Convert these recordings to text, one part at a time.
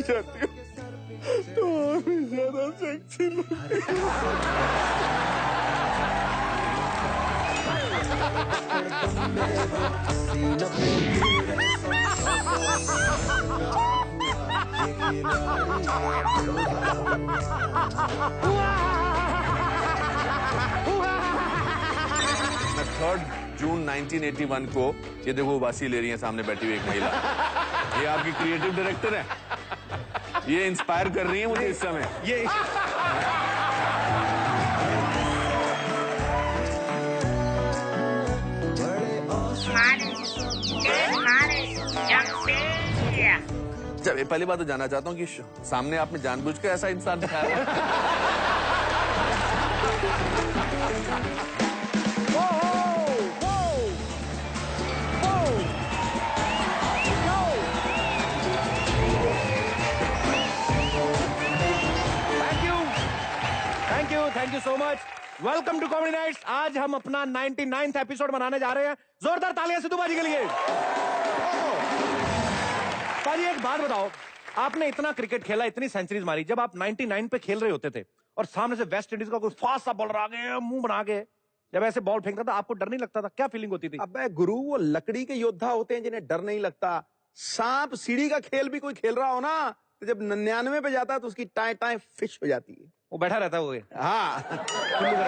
दिख जाती हो तो और भी ज्यादा सेक्सी लगती मैं 3 जून 1981 को ये देखो उबासी ले रही है सामने बैठी हुई एक महिला। ये आपकी क्रिएटिव डायरेक्टर है। ये इंस्पायर कर रही है मुझे इस समय। ये चलिए पहली बात तो जानना चाहता हूँ कि सामने आपने जानबूझ कर ऐसा इंसान दिखाया है? Thank you so much. Welcome to comedy nights. आज हम अपना 99th एपिसोड मनाने जा रहे हैं। जोरदार तालियां सिद्धू बाजी के लिए। पाजी एक बात बताओ, आपने इतना क्रिकेट खेला, इतनी सेंचुरीज मारी, जब आप 99 पे खेल रहे होते थे और सामने से वेस्ट इंडीज का कोई फास्ट सा बॉलर आ गया मुंह बना के जब ऐसे बॉल फेंकता था, आपको डर नहीं लगता था? क्या फीलिंग होती थी? अबे गुरु, वो लकड़ी के योद्धा होते हैं जिन्हें डर नहीं लगता। सांप सीढ़ी का खेल भी कोई खेल रहा हो ना, तो जब 99 पे जाता है तो उसकी टाई टाई फिश हो जाती है। वो बैठा रहता है वो। हाँ करके।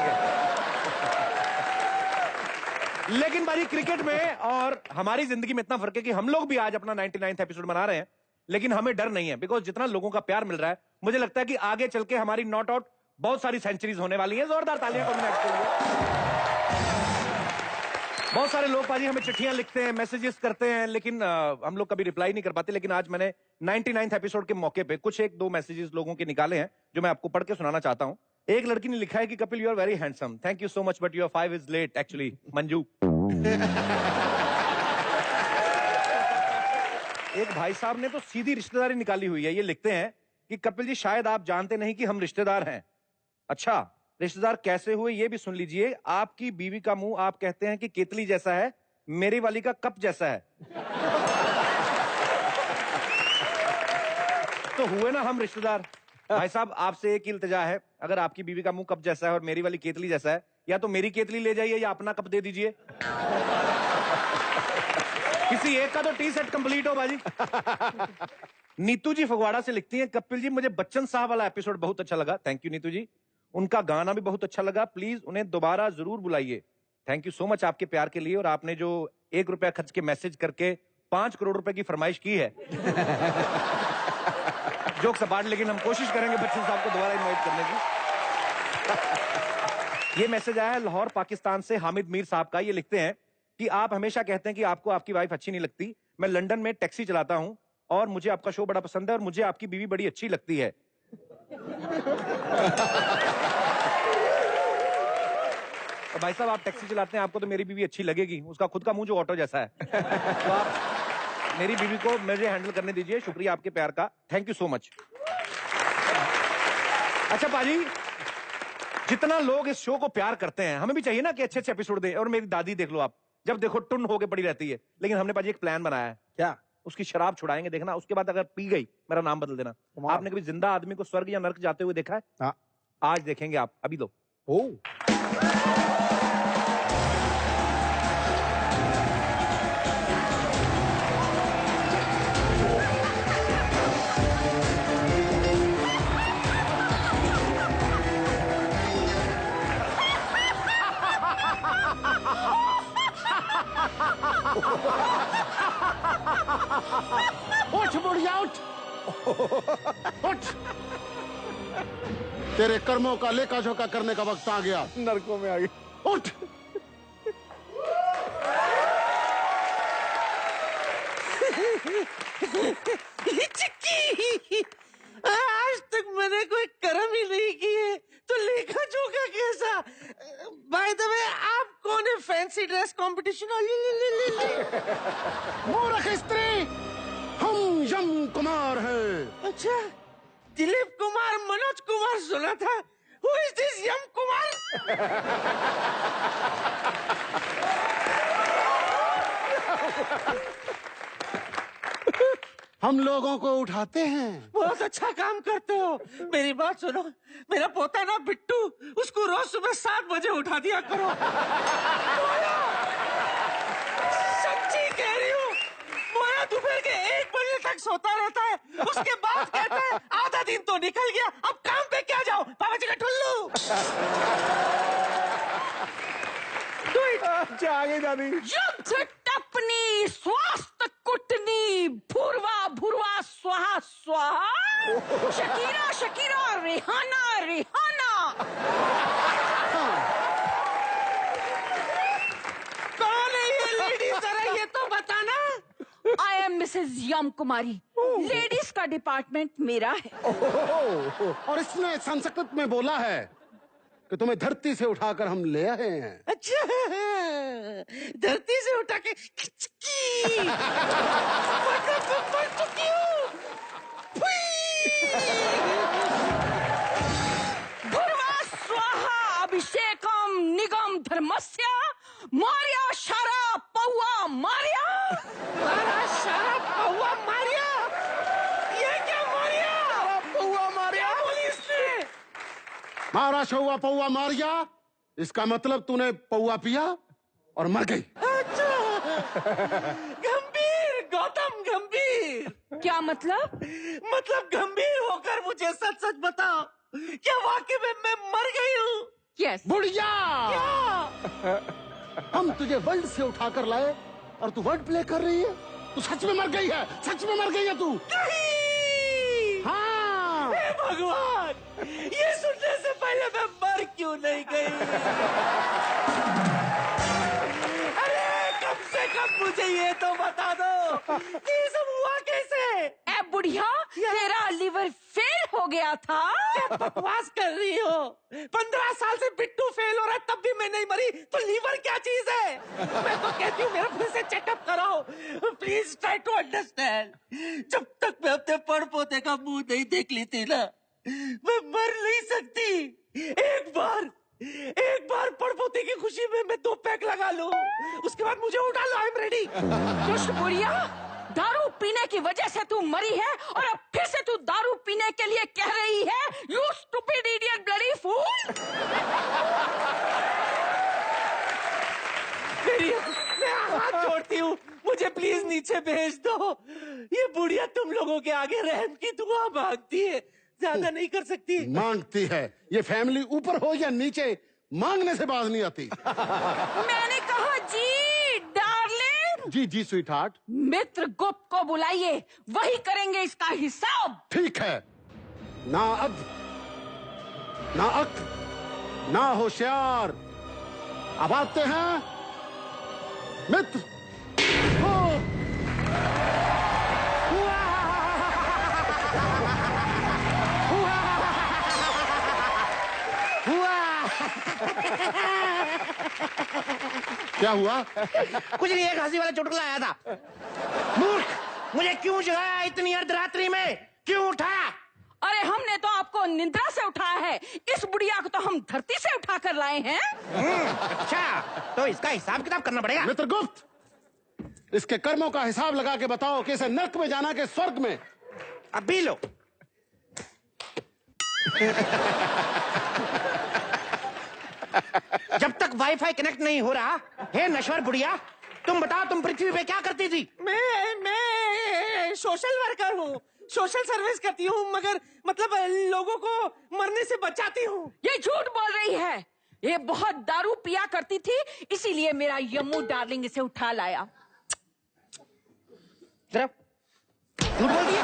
लेकिन बाजी क्रिकेट में और हमारी जिंदगी में इतना फर्क है कि हम लोग भी आज अपना 99th एपिसोड मना रहे हैं, लेकिन हमें डर नहीं है, बिकॉज जितना लोगों का प्यार मिल रहा है, मुझे लगता है कि आगे चल के हमारी नॉट आउट बहुत सारी सेंचुरीज होने वाली हैं। जोरदार तालियां कॉमेडी नाइट्स के लिए। बहुत सारे लोग पाजी हमें चिट्ठियां लिखते हैं, मैसेजेस करते हैं, लेकिन हम लोग कभी रिप्लाई नहीं कर पाते। लेकिन आज मैंने 99th एपिसोड के मौके पे कुछ एक दो मैसेजेस लोगों के निकाले हैं जो मैं आपको पढ़ के सुनाना चाहता हूं। एक लड़की ने लिखा है कि Kapil, you are very handsome, thank you so much, but your 5 is late actually. Manju. एक भाई साहब ने तो सीधी रिश्तेदारी निकाली हुई है। ये लिखते हैं कि कपिल जी, शायद आप जानते नहीं कि हम रिश्तेदार हैं। अच्छा, रिश्तेदार कैसे हुए ये भी सुन लीजिए। आपकी बीवी का मुंह आप कहते हैं कि केतली जैसा है, मेरी वाली का कप जैसा है। तो हुए ना हम रिश्तेदार। भाई साहब, आपसे एक ही इल्तिजा है, अगर आपकी बीवी का मुंह कप जैसा है और मेरी वाली केतली जैसा है, या तो मेरी केतली ले जाइए या अपना कप दे दीजिए। किसी एक का तो टी सेट कंप्लीट हो बाजी। नीतू जी फगवाड़ा से लिखती हैं, कपिल जी, मुझे बच्चन साहब वाला एपिसोड बहुत अच्छा लगा। थैंक यू नीतू जी। उनका गाना भी बहुत अच्छा लगा, प्लीज उन्हें दोबारा जरूर बुलाइए। थैंक यू सो मच आपके प्यार के लिए। और आपने जो 1 रुपया खर्च के मैसेज करके 5 करोड़ रुपए की फरमाइश की है। जोक सपाट, लेकिन हम कोशिश करेंगे बच्चन साहब को दोबारा इनवाइट करने की। ये मैसेज आया है लाहौर पाकिस्तान से हामिद मीर साहब का। ये लिखते हैं कि आप हमेशा कहते हैं कि आपको आपकी वाइफ अच्छी नहीं लगती। मैं लंदन में टैक्सी चलाता हूं और मुझे आपका शो बड़ा पसंद है और मुझे आपकी बीवी बड़ी अच्छी लगती है। तो भाई साहब, आप टैक्सी चलाते हैं, आपको तो मेरी बीवी अच्छी लगेगी, उसका खुद का मुंह जो ऑटो जैसा है। तो आप मेरी बीवी को मुझे हैंडल करने दीजिए। शुक्रिया आपके प्यार का, थैंक यू सो मच। अच्छा पाजी, जितना लोग इस शो को प्यार करते हैं, हमें भी चाहिए ना कि अच्छे अच्छे एपिसोड दें। और मेरी दादी देख लो आप, जब देखो टुन होके पड़ी रहती है। लेकिन हमने पाजी एक प्लान बनाया है। क्या? उसकी शराब छुड़ाएंगे, देखना। उसके बाद अगर पी गई, मेरा नाम बदल देना। आपने कभी जिंदा आदमी को स्वर्ग या नर्क जाते हुए देखा है? हाँ। आज देखेंगे आप, अभी लो। उठ बुढ़िया उठ। उठ, तेरे कर्मों का लेखा जोखा करने का वक्त आ गया। नरकों में आ गई। उठ। चिक्की, आज तक मैंने कोई कर्म ही नहीं किए तो लेखा जोखा कैसा? बाय द वे, आप कौन है? Fancy dress competition? मूर्ख स्त्री, हम यम कुमार हैं। अच्छा, दिलीप कुमार, मनोज कुमार सुना था। Who is this यम कुमार? हम लोगों को उठाते हैं। बहुत अच्छा काम करते हो। मेरी बात सुनो, मेरा पोता ना बिट्टू, उसको रोज सुबह 7 बजे उठा दिया करो। सच्ची कह रही हूँ, मोया दोपहर के 1 बजे तक सोता रहता है, उसके बाद कहता है आधा दिन तो निकल गया, अब काम पे क्या जाओ, पापा जी का टुल्लू। अच्छा आगे दादी। युद्ध टपनी स्वास्थ्य कुटनी भूरवा भूरवा स्वाहा स्वाहा शकीरा शकीरा रिहाना रिहाना। कौन है ये लेडी, जरा ये तो बताना। I am Mrs Yam Kumari, ladies का डिपार्टमेंट मेरा है। और इसने संस्कृत में बोला है कि तुम्हें धरती से उठाकर हम ले आए हैं। अच्छा, धरती से उठा के मर चुकी हूँ। भूरवा स्वाहा अभिषेकम निगम धर्मस्य मार्या शारा पौआ मार्या। मारा शारा पौआ मारिया। ये क्या मारिया? पौआ मारिया क्या बोली इसने? मारा शौआ पौआ मारिया, इसका मतलब तूने पौआ पिया और मर गई। अच्छा, गंभीर गौतम गंभीर। क्या मतलब? मतलब गंभीर होकर मुझे सच सच बताओ, क्या वाकई में मैं मर गई हूँ? यस। बुढ़िया, क्या? हम तुझे वर्ल्ड से उठाकर लाए और तू वर्ड प्ले कर रही है। तू सच में मर गई है, सच में मर गई है तू। नहीं! हाँ, हे भगवान, ये सुनने से पहले मैं मर क्यों नहीं गई? अरे कम से कम मुझे ये तो बता दो कि ये सब हुआ कैसे? ए बुढ़िया, तेरा लिवर फेल हो गया था। क्या बकवास कर रही हो? 15 साल से बिट्टू फेल हो रहा है, तब भी मैं नहीं मरी, तो लीवर क्या चीज है? मैं तो कहती हूँ मेरा फिर से चेकअप कराओ। Please try to understand. जब तक मैं अपने पड़ पोते का मुंह नहीं देख लेती ना, मैं मर नहीं सकती। एक बार पड़पोते की खुशी में मैं 2 पैक लगा लूं, उसके बाद मुझे उठा लो। आई एम रेडी। दुष्ट बुढ़िया, दारू पीने की वजह से तू मरी है और अब फिर से तू दारू पीने के लिए कह रही है। You stupid idiot bloody fool. मैं हाथ जोड़ती हूँ, मुझे प्लीज नीचे भेज दो। ये बुढ़िया तुम लोगों के आगे रहम की दुआ मांगती है, ज्यादा नहीं कर सकती। मांगती है। ये फैमिली ऊपर हो या नीचे, मांगने से बाज नहीं आती। मैंने कहा जी डार्लिंग। जी जी स्वीट हार्ट। मित्र गुप्त को बुलाइए, वही करेंगे इसका हिसाब। ठीक है। ना अद, ना अक, ना होशियार। अब आते हैं मित्र। क्या हुआ? कुछ नहीं, एक हंसी वाला चुटकुला आया था। मूर्ख, मुझे क्यों जगाया इतनी अर्धरात्रि में? क्यों उठाया? अरे हमने तो आपको निद्रा से उठाया है, इस बुढ़िया को तो हम धरती से उठा कर लाए हैं। अच्छा, तो इसका हिसाब किताब करना पड़ेगा। मित्रगुप्त, इसके कर्मों का हिसाब लगा के बताओ कि इसे नर्क में जाना के स्वर्ग में। अभी लो। जब तक वाईफाई कनेक्ट नहीं हो रहा, हे नश्वर बुढ़िया, तुम बताओ तुम पृथ्वी पे क्या करती थी? मैं सोशल वर्कर हूँ, सोशल सर्विस करती हूँ, मगर मतलब लोगों को मरने से बचाती हूँ। ये झूठ बोल रही है, ये बहुत दारू पिया करती थी, इसीलिए मेरा यम्मू डार्लिंग इसे उठा लाया। जरा झूठ बोल दिया।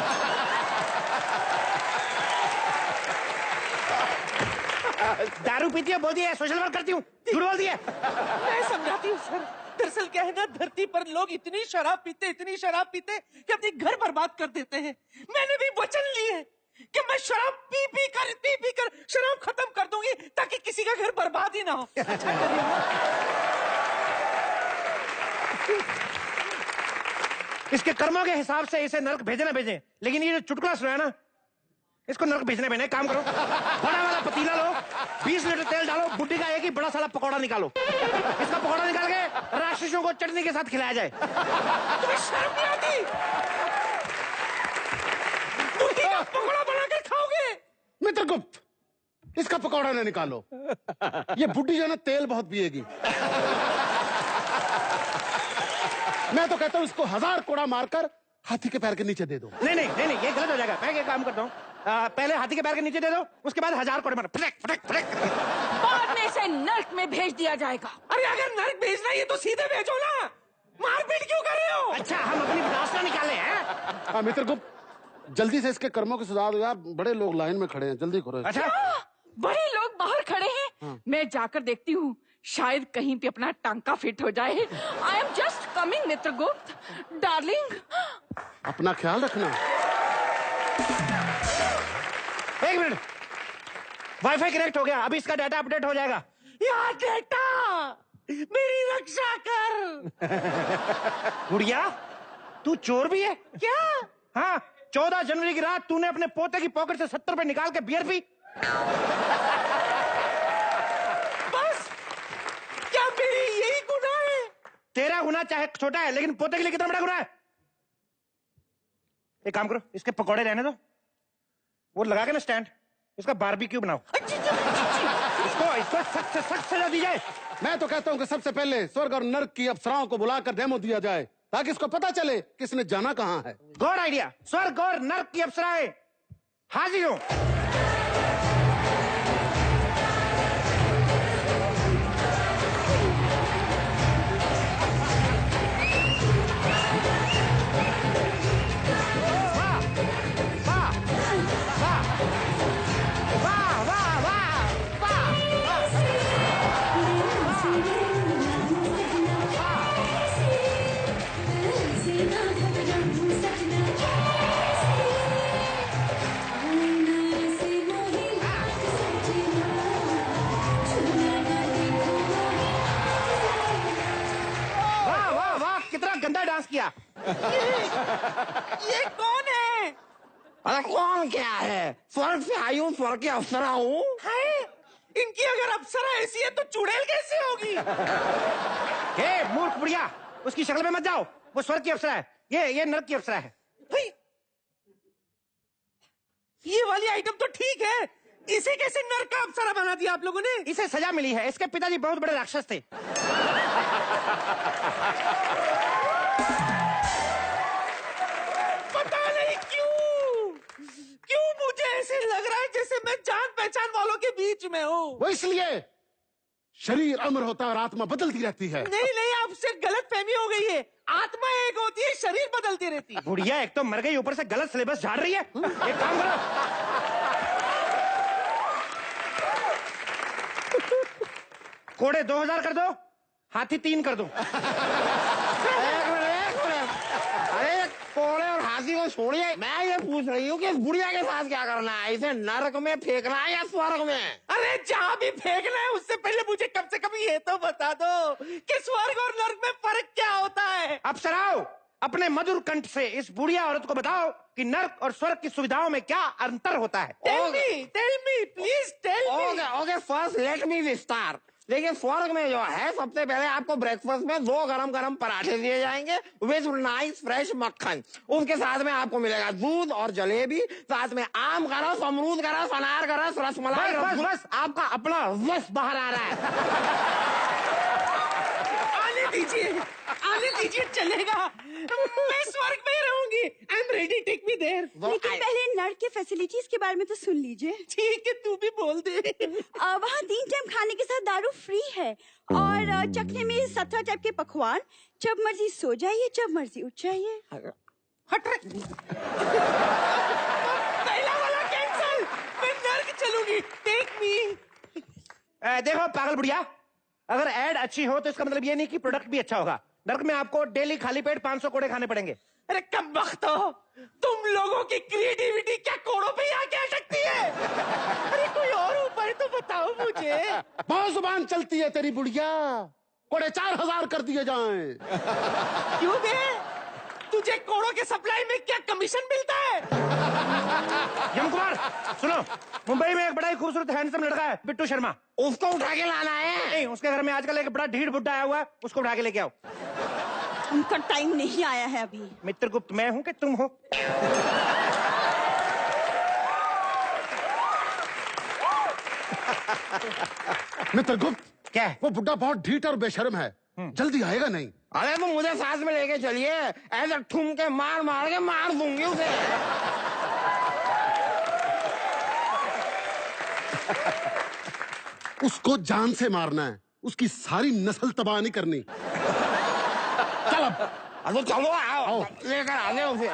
दारू पीती है, बोल दिया सोशल वर्क करती हूँ, झूठ बोल दिया। मैं समझाती हूँ सर, दरअसल क्या है ना, धरती पर लोग इतनी शराब पीते कि अपनी घर बर्बाद कर देते हैं। मैंने भी वचन लिए कि मैं शराब पी पी कर शराब खत्म कर दूंगी, ताकि किसी का घर बर्बाद ही ना हो। इसके कर्मों के हिसाब से इसे नरक भेजे ना भेजे, लेकिन ये जो चुटकुला सुनाया ना, इसको नरक भेजने भेजने। काम करो, बड़ा वाला पतीला लो, 20 लीटर तेल डालो, बुड्ढी का एक ही बड़ा साला पकौड़ा निकालो, इसका पकौड़ा निकाल के राक्षसों को चटनी के साथ खिलाया जाए। तुम्हें शर्म नहीं आती? मित्रगुप्त, इसका पकौड़ा न निकालो। ये बुड्ढी जो है ना तेल बहुत पिएगी। मैं तो कहता हूं इसको 1000 कोड़ा मारकर हाथी के पैर के नीचे दे दो। नहीं नहीं नहीं नहीं, ये गलत हो जाएगा। मैं ये काम करता हूँ, पहले हाथी के पैर के नीचे दे दो, उसके बाद 1000 कोड़े मारो, फटक फटक फटक। बाद में इसे नर्क में भेज दिया जाएगा। अरे अगर नर्क भेजना ही है तो सीधे भेजो ना, मारपीट क्यों कर रहे हो? अच्छा, हम अपनी विनाशना निकाले हैं। हाँ मित्रगुप्त, जल्दी से इसके कर्मों की सजा दो यार, बड़े लोग लाइन में खड़े हैं, जल्दी करो। अच्छा, बड़े लोग बाहर खड़े हैं। मैं जाकर देखती हूँ, शायद कहीं पे अपना टांका फिट हो जाए। I am just coming Mitragupta darling. अपना ख्याल रखना। एक मिनट, वाईफाई कनेक्ट हो गया, अभी इसका डाटा अपडेट हो जाएगा। यार बेटा, मेरी रक्षा कर। गुड़िया, तू चोर भी है क्या? हाँ, 14 जनवरी की रात तूने अपने पोते की पॉकेट से 70 रुपए निकाल के बियर पी। बस, क्या मेरी यही गुनाह है? तेरा गुनाह चाहे छोटा है, लेकिन पोते के लिए कितना बड़ा गुनाह है। एक काम करो, इसके पकौड़े रहने दो, वो लगा के ना स्टैंड, इसका बारबेक्यू बनाओ। इसको सख्त से सख्त सजा दी जाए। मैं तो कहता हूं कि सबसे पहले स्वर्ग और नर्क की अप्सराओं को बुलाकर डेमो दिया जाए, ताकि इसको पता चले किसने जाना कहां है। God idea. स्वर्ग और नर्क की अप्सराएं हाजिर हो। गंदा डांस किया। ये कौन है? अरे कौन क्या है? स्वर्ग से आई हूँ, स्वर्ग की अप्सरा हूँ। है? इनकी अगर अप्सरा ऐसी है तो चुड़ैल कैसे होगी? हे मूर्ख बुढ़िया, उसकी शक्ल में मत जाओ, वो स्वर्ग की अप्सरा है, ये नर्क की अप्सरा है। ये वाली आइटम तो ठीक है, इसे कैसे नर्क का अप्सरा बना दिया आप लोगों ने? इसे सजा मिली है, इसके पिताजी बहुत बड़े राक्षस थे। पता नहीं क्यों मुझे ऐसे लग रहा है जैसे मैं जान पहचान वालों के बीच में हूँ। वो इसलिए शरीर अमर होता है और आत्मा बदलती रहती है। नहीं, आपसे गलत फहमी हो गई है। आत्मा एक होती है, शरीर बदलती रहती है। बुढ़िया एक तो मर गई, ऊपर से गलत सिलेबस झाड़ रही है। एक काम करो, कोड़े 2000 कर दो, हाथी 3 कर दो। अरे कोड़े और हाथी को छोड़िए, मैं ये पूछ रही हूँ कि इस बुढ़िया के साथ क्या करना है? इसे नरक में फेंकना है या स्वर्ग में? अरे जहाँ भी फेंकना है उससे पहले मुझे कम से कम ये तो बता दो कि स्वर्ग और नर्क में फर्क क्या होता है। अप्सराओ, अपने मधुर कंठ से इस बुढ़िया औरत को बताओ कि नर्क और स्वर्ग की सुविधाओं में क्या अंतर होता है। Tell me please tell me. Okay, first let me विस्तार। देखिए, स्वर्ग में जो है, सबसे पहले आपको ब्रेकफास्ट में 2 गरम पराठे दिए जाएंगे विद नाइस फ्रेश मक्खन। उसके साथ में आपको मिलेगा दूध और जलेबी, साथ में आम का रस, अमरूद का रस, अनार का रस, रसमलाई। बस आपका अपना रस बाहर आ रहा है। आने दीजिए, चलेगा। मैं स्वर्ग में ही रहूंगी। I am ready, take me there. लेकिन पहले नर्क के फैसिलिटीज के बारे में तो सुन लीजिए। ठीक है, तू भी बोल दे। वहाँ 3 टाइम खाने के साथ दारू फ्री है और चखने में 17 टाइप के पकवान। जब मर्जी सो जाइए, जब मर्जी उठ जाइए। हट रे। पहला वाला कैंसल, मैं नर्क चलूंगी, टेक मी। देखो पागल बुढ़िया, अगर एड अच्छी हो तो इसका मतलब ये नहीं कि प्रोडक्ट भी अच्छा होगा। नर्क में आपको डेली खाली पेट 500 कोड़े खाने पड़ेंगे। अरे कमबख्त हो, तुम लोगों की क्रिएटिविटी क्या कोड़ों पे आके आ सकती है? अरे कोई और ऊपर तो बताओ मुझे। बहुत जुबान चलती है तेरी बुढ़िया, कोड़े 4000 कर दिए जाएं। क्यों बे? तुझे कोड़ों के सप्लाई में क्या कमीशन मिलता है? यम कुमार सुनो, मुंबई में एक बड़ा ही खूबसूरत हैंडसम लड़का है, बिट्टू शर्मा। उसको उठा के लाना है? नहीं, उसके घर में आजकल एक बड़ा ढीठ बुड्ढा आया हुआ है, उसको उठा के लेके आओ। उनका टाइम नहीं आया है अभी। मित्रगुप्त मैं हूं कि तुम हो? मित्र गुप्त, क्या है? वो बुड्ढा बहुत ढीठ और बेशर्म है, जल्दी आएगा नहीं। अरे तो मुझे साथ में लेके चलिए, ऐसे ठुमके मार मार के मार दूंगी उसे। उसको जान से मारना है, उसकी सारी नस्ल तबाह नहीं करनी। चल अब। अरे चलो आओ, लेकर आ जाओ उसे।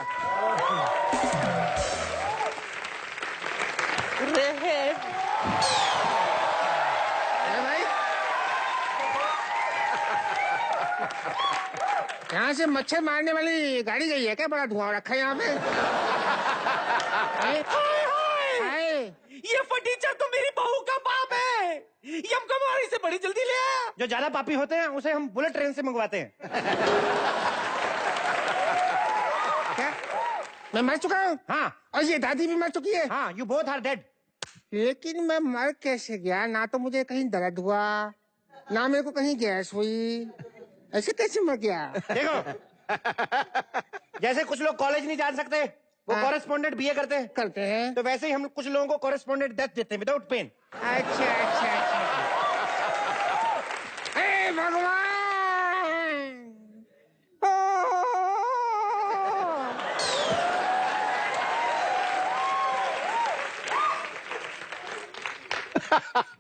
अरे भाई, यहाँ से मच्छर मारने वाली गाड़ी गई है क्या? बड़ा धुआं रखा है यहाँ पे। हाय, ये फटीचर तो मेरी बहू का बाप है। यमकमारी से बड़ी जल्दी ले आया। जो ज्यादा पापी होते हैं उसे हम बुलेट ट्रेन से मंगवाते हैं। क्या मैं मर चुका हूँ? हाँ और ये दादी भी मर चुकी है? हाँ, यू बोथ आर डेड। लेकिन मैं मर कैसे गया? ना तो मुझे कहीं दर्द हुआ, ना मेरे को कहीं गैस हुई, ऐसे कैसे मर गया? देखो, जैसे कुछ लोग कॉलेज नहीं जा सकते, वो कॉरेस्पॉन्डेंट बीए करते हैं, तो वैसे ही हम कुछ लोगों को कॉरेस्पॉन्डेंट डेथ देते हैं विदाउट पेन। अच्छा अच्छा अच्छा। हे भगवान!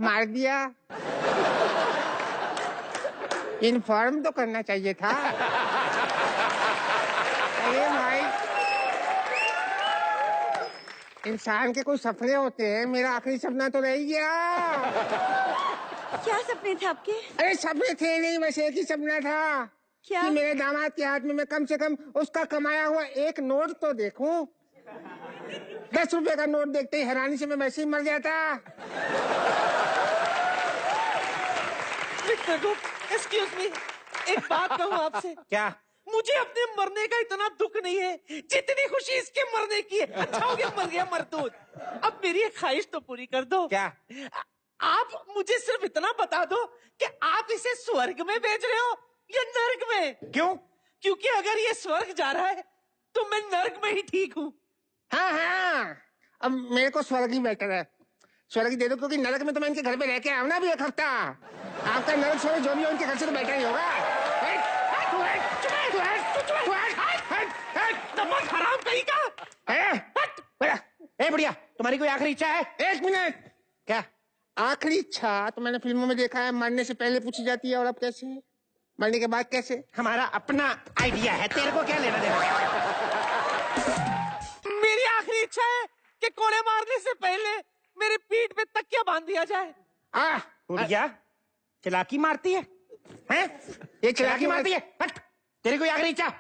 मार दिया। इन्फॉर्म तो करना चाहिए था। अरे भाई, इंसान के कोई सपने होते हैं, मेरा आखिरी सपना तो रह गया। क्या सपने थे आपके? अरे सपने थे नहीं, बस एक ही सपना था। क्या? कि मेरे दामाद के हाथ में मैं कम से कम उसका कमाया हुआ एक नोट तो देखूं। 10 रुपए का नोट देखते ही हैरानी से मैं वैसे ही मर जाता। एक्सक्यूज मी, एक बात कहूँ आपसे। क्या? मुझे अपने मरने का इतना दुख नहीं है जितनी खुशी इसके मरने की है। अच्छा हो गया मर गया मरदूद। अब मेरी एक ख्वाहिश तो पूरी कर दो। क्या? आप मुझे सिर्फ इतना बता दो कि आप इसे स्वर्ग में भेज रहे हो या नर्क में? क्यों? क्योंकि अगर ये स्वर्ग जा रहा है तो मैं नर्क में ही ठीक हूँ। हाँ हाँ, अब मेरे को स्वर्ग ही बेटर है। स्वर्ग ही दे दो, क्योंकि नरक में तो मैं इनके घर पे रह के आऊँ ना भी एक हफ्ता। आपका नरक स्वर्ग जो भी हो, इनके घर से तो बेटर ही होगा। हराम कहीं का। ए बढ़िया, तुम्हारी कोई आखिरी इच्छा है? 1 मिनट। क्या? आखिरी इच्छा तो मैंने फिल्मों में देखा है, मरने से पहले पूछी जाती है, और अब कैसे? मरने के बाद कैसे? हमारा अपना आइडिया है, तेरे को क्या लेना देना? मेरी आखिरी इच्छा है कि कोड़े मारने से पहले मेरी पीठ पे तकिया बांध दिया जाए। बढ़िया, चलाकी मारती है, हैं? ये चलाकी मारती है। हट, तेरी कोई आखिरी इच्छा?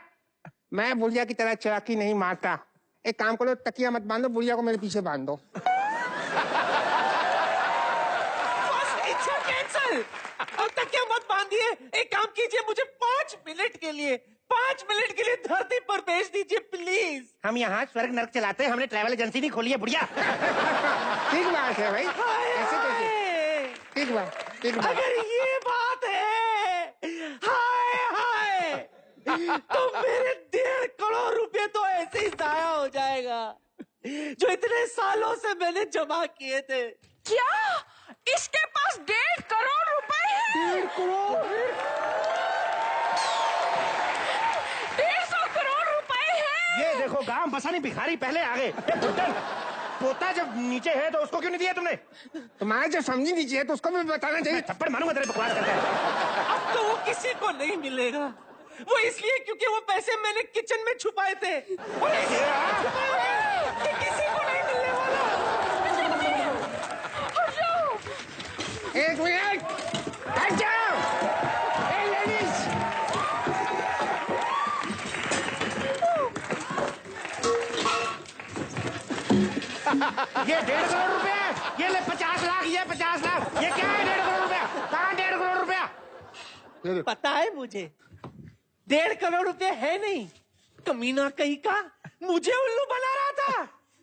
मैं बुढ़िया की तरह चलाकी नहीं मारता। एक काम करो, तकिया मत बांधो, बुढ़िया को मेरे पीछे बांध दो। इच्छा कैंसल। अब तकिया मत बांधिए। एक काम कीजिए, मुझे 5 मिनट के लिए धरती पर भेज दीजिए प्लीज। हम यहाँ स्वर्ग नरक चलाते हैं, हमने ट्रैवल एजेंसी नहीं खोली है बुढ़िया। ठीक बात है भाई, ऐसे कैसे? ठीक बात। अगर ये बात है, हाय हाय, तो मेरे 1.5 करोड़ रुपए तो ऐसे ही जाया हो जाएगा जो इतने सालों से मैंने जमा किए थे। क्या इसके पास 1.5 करोड़ रुपए हैं? 1.5 करोड़? 150 करोड़ रुपए हैं? ये देखो, गांव बसानी भिखारी पहले आ गए। पोता जब नीचे है तो उसको क्यों नहीं दिया तुमने? तुम्हारे जब समझी नीचे है तो उसको भी बताना चाहिए। थप्पड़ मारूंगा तेरे बकवास करता है। अब तो वो किसी को नहीं मिलेगा। वो इसलिए क्योंकि वो पैसे मैंने किचन में छुपाए थे और किसी को नहीं मिलने वाला। 1 मिनट, हट जाओ। ए लेडीज, ये 1.5 करोड़ रुपया है। ये ले 50 लाख, ये 50 लाख। ये क्या है 1.5 करोड़ रुपया? कहाँ 1.5 करोड़ रुपया? पता है मुझे 1.5 करोड़ रुपए है नहीं। कमीना कहीं का मुझे उल्लू बना रहा था।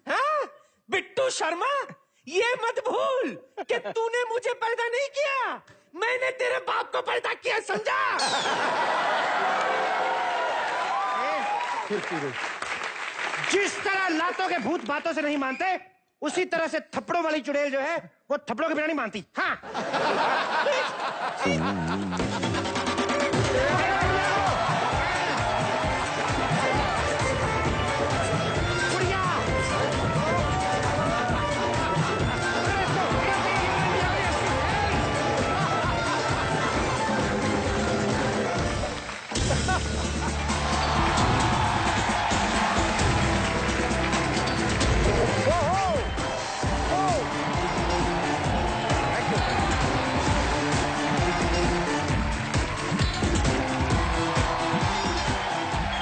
हाँ? बिट्टू शर्मा, ये मत भूल कि तूने मुझे पैदा नहीं किया, मैंने तेरे बाप को पैदा किया, समझा? जिस तरह लातों के भूत बातों से नहीं मानते, उसी तरह से थप्पड़ों वाली चुड़ैल जो है वो थप्पड़ों के बिना नहीं मानती। हाँ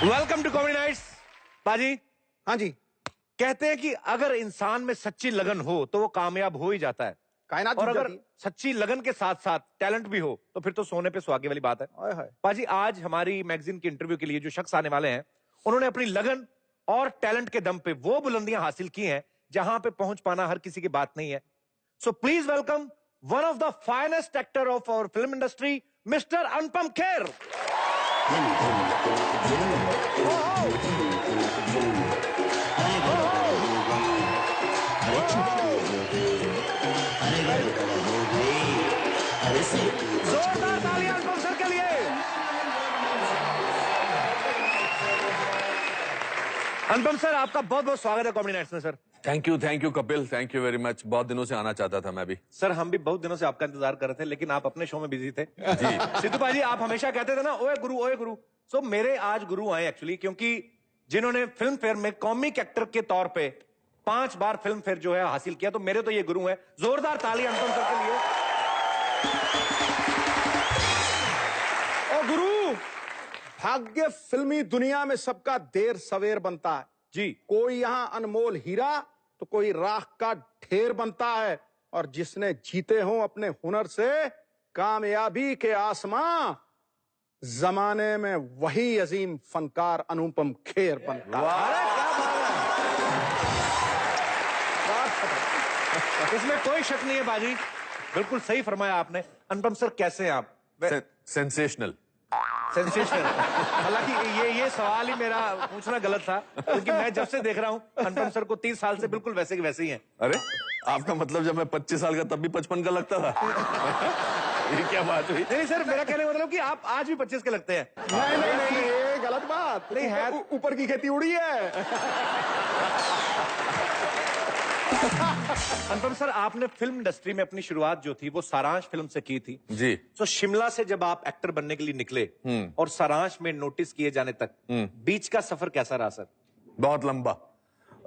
वेलकम टू कॉमेडी नाइट्स। बाजी, हाँ जी, कहते हैं कि अगर इंसान में सच्ची लगन हो तो वो कामयाब हो ही जाता है। कायनात और जीत अगर जाती है। सच्ची लगन के साथ साथ टैलेंट भी हो तो फिर तो सोने पे सुहागे वाली बात है। हाय हाय। बाजी, आज हमारी मैगजीन के इंटरव्यू के लिए जो शख्स आने वाले हैं, उन्होंने अपनी लगन और टैलेंट के दम पे वो बुलंदियां हासिल की हैं जहां पे पहुंच पाना हर किसी की बात नहीं है। So please welcome one of the finest actor of our film industry, mister Anupam Kher. जोरदार तालियां अनुपम सर के लिए। अनुपम सर, आपका बहुत बहुत स्वागत है कॉमेडी नाइट्स में। Sir thank you Kapil, thank you very much. बहुत दिनों से आना चाहता था मैं भी। सर, हम भी बहुत दिनों से आपका इंतजार कर रहे थे, लेकिन आप अपने शो में बिजी थे। जी सिद्धू भाजी, आप हमेशा कहते थे ना, ओए गुरु ओए गुरु। सो मेरे आज गुरु आए एक्चुअली, क्योंकि जिन्होंने फिल्म फेयर में कॉमिक एक्टर के तौर पे 5 बार फिल्म फेयर जो है हासिल किया, तो मेरे तो ये गुरु हैं। जोरदार तालियां अनुपम सर के लिए। ओ गुरु, भाग्य फिल्मी दुनिया में सबका देर सवेर बनता है जी। कोई यहां अनमोल हीरा तो कोई राख का ढेर बनता है, और जिसने जीते हों अपने हुनर से कामयाबी के आसमां, जमाने में वही अजीम फनकार अनुपम खेर बनता है। इसमें कोई शक नहीं है बाजी, बिल्कुल सही फरमाया आपने। अनुपम सर, कैसे हैं आप? सेंसेशनल। सेंसेशनल। हालांकि ये सवाल ही मेरा पूछना गलत था, क्योंकि मैं जब से देख रहा हूं अनुपम सर को 30 साल से बिल्कुल वैसे के वैसे ही हैं। अरे आपका मतलब जब मैं 25 साल का तब भी 55 का लगता था? ये क्या बात हुई? नहीं सर, मेरा कहने का मतलब कि आप आज भी 25 के लगते हैं। नहीं, ये गलत बात नहीं है। ऊपर की खेती उड़ी है। अनुपम सर, आपने फिल्म इंडस्ट्री में अपनी शुरुआत जो थी वो सारांश फिल्म से की थी जी। तो शिमला से जब आप एक्टर बनने के लिए निकले और सारांश में नोटिस किए जाने तक बीच का सफर कैसा रहा सर? बहुत लंबा,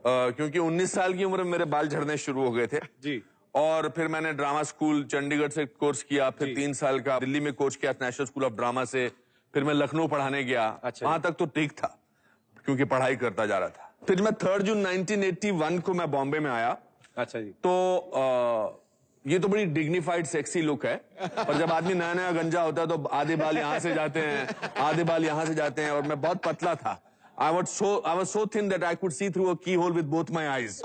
क्योंकि 19 साल की उम्र में मेरे बाल झड़ने शुरू हो गए थे जी। और फिर मैंने ड्रामा स्कूल चंडीगढ़ से कोर्स किया, फिर 3 साल का दिल्ली में कोर्स किया नेशनल स्कूल ऑफ ड्रामा से, फिर मैं लखनऊ पढ़ाने गया। अच्छा। वहां तक तो ठीक था क्योंकि पढ़ाई करता जा रहा था। फिर मैं 3 जून 1981 को मैं बॉम्बे में आया। अच्छा जी। तो ये तो बड़ी डिग्निफाइड सेक्सी लुक है, पर जब आदमी नया नया गंजा होता है तो आधे बाल यहां से जाते हैं, आधे बाल यहां से जाते हैं, और मैं बहुत पतला था। I was so thin that I could see through a keyhole with both my eyes.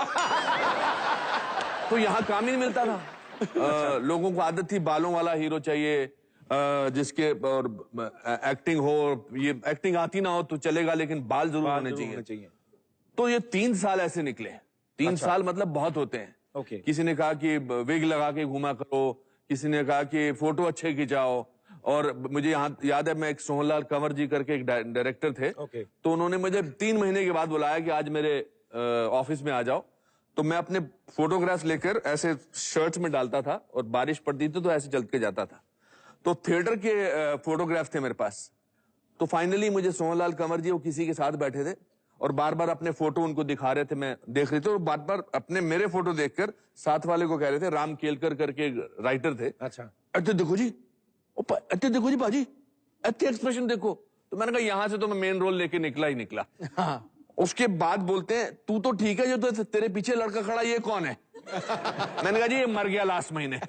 तो यहाँ काम ही नहीं मिलता था। लोगों को आदत थी बालों वाला हीरो चाहिए, जिसके और एक्टिंग हो, ये एक्टिंग आती ना हो तो चलेगा, लेकिन बाल जरूर होने चाहिए। तो ये 3 साल ऐसे निकले। 3 साल मतलब बहुत होते हैं। ओके। किसी ने कहा कि विग लगा के घूमा करो, किसी ने कहा कि फोटो अच्छे खिंचाओ, और मुझे यहाँ याद है, मैं एक सोहनलाल कंवर जी करके एक डायरेक्टर थे। ओके। तो उन्होंने मुझे 3 महीने के बाद बुलाया कि आज मेरे ऑफिस में आ जाओ। तो मैं अपने फोटोग्राफ्स लेकर ऐसे शर्ट्स में डालता था, और बारिश पड़ती थी तो ऐसे चल के जाता था। तो थिएटर के फोटोग्राफ थे मेरे पास। तो फाइनली मुझे सोहनलाल कंवर जी वो किसी के साथ बैठे थे और बार बार अपने फोटो उनको दिखा रहे थे, मैं देख रही थी, और बार बार अपने मेरे फोटो देखकर साथ वाले को कह रहे थे, राम केलकर करके राइटर थे। अच्छा। अरे देखो जी, अरे देखो जी बाजी, अच्छे एक्सप्रेशन देखो। तो मैंने कहा यहां से तो मैं मेन रोल लेके निकला ही निकला। हाँ। उसके बाद बोलते हैं, तू तो ठीक है, जो तो तेरे पीछे लड़का खड़ा ये कौन है? मैंने कहा जी ये मर गया लास्ट महीने।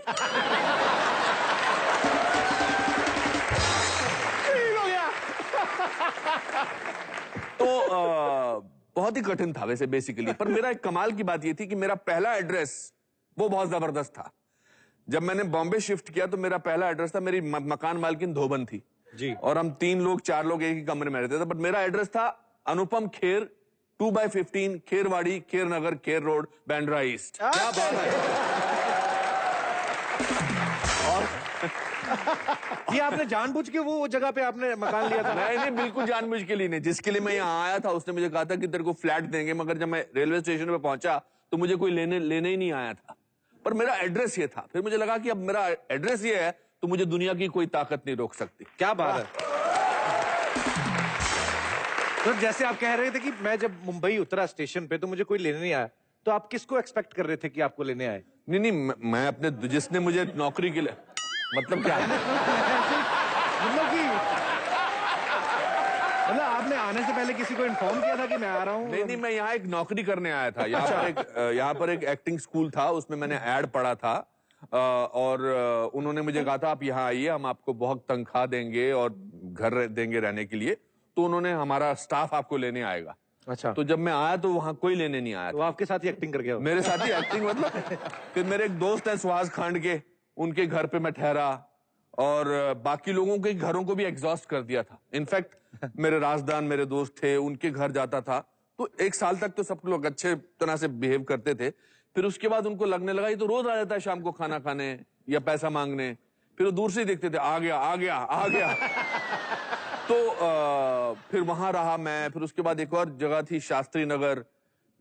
तो बहुत ही कठिन था वैसे बेसिकली, पर मेरा एक कमाल की बात ये थी कि मेरा पहला एड्रेस वो बहुत जबरदस्त था। जब मैंने बॉम्बे शिफ्ट किया तो मेरा पहला एड्रेस था, मेरी मकान मालकिन धोबन थी जी, और हम 3 लोग 4 लोग एक ही कमरे में रहते थे। बट मेरा एड्रेस था अनुपम खेर, 2/15 खेरवाड़ी, खेर नगर, खेर रोड, बांद्रा ईस्ट। क्या बात है। ये आपने जानबूझ के वो जगह पे आपने मकान लिया था? नहीं नहीं, बिल्कुल जानबूझ के लिए नहीं। जिसके लिए मैं यहाँ आया था उसने मुझे कहा था कि तेरे को फ्लैट देंगे, मगर जब मैं रेलवे स्टेशन पे पहुंचा तो मुझे कोई लेने ही नहीं आया था। पर मेरा एड्रेस ये था। फिर मुझे लगा कि अब मेरा एड्रेस ये है तो मुझे दुनिया की कोई ताकत नहीं रोक सकती। क्या बात है। तो जैसे आप कह रहे थे कि मैं जब मुंबई उतरा स्टेशन पे तो मुझे कोई लेने नहीं आया, तो आप किसको एक्सपेक्ट कर रहे थे कि आपको लेने आए? नहीं नहीं, मैं अपने जिसने मुझे नौकरी के लिए, मतलब क्या मतलब आपने आने से पहले किसी को इन्फॉर्म किया था कि मैं आ रहा हूँ? नहीं, मैं यहाँ एक नौकरी करने आया था। यहाँ पर एक एक्टिंग स्कूल था, उसमें मैंने ऐड पढ़ा था और उन्होंने मुझे कहा था आप यहाँ आइए, हम आपको बहुत तनख्वाह देंगे और घर देंगे रहने के लिए, तो उन्होंने हमारा स्टाफ आपको लेने आएगा। अच्छा। तो जब मैं आया तो वहाँ कोई लेने नहीं आया। वो आपके साथ ही एक्टिंग कर गया? मेरे साथ ही एक्टिंग, मतलब फिर मेरे एक दोस्त है सुहास खांड के, उनके घर पे मैं ठहरा और बाकी लोगों के घरों को भी एग्जॉस्ट कर दिया था। इनफैक्ट मेरे राजदान मेरे दोस्त थे, उनके घर जाता था। तो 1 साल तक तो सब लोग अच्छे तरह से बिहेव करते थे। फिर उसके बाद उनको लगने लगा ये तो रोज आ जाता है शाम को खाना खाने या पैसा मांगने। फिर वो दूर से ही देखते थे, आ गया आ गया आ गया। तो फिर वहां रहा मैं। फिर उसके बाद एक और जगह थी शास्त्री नगर।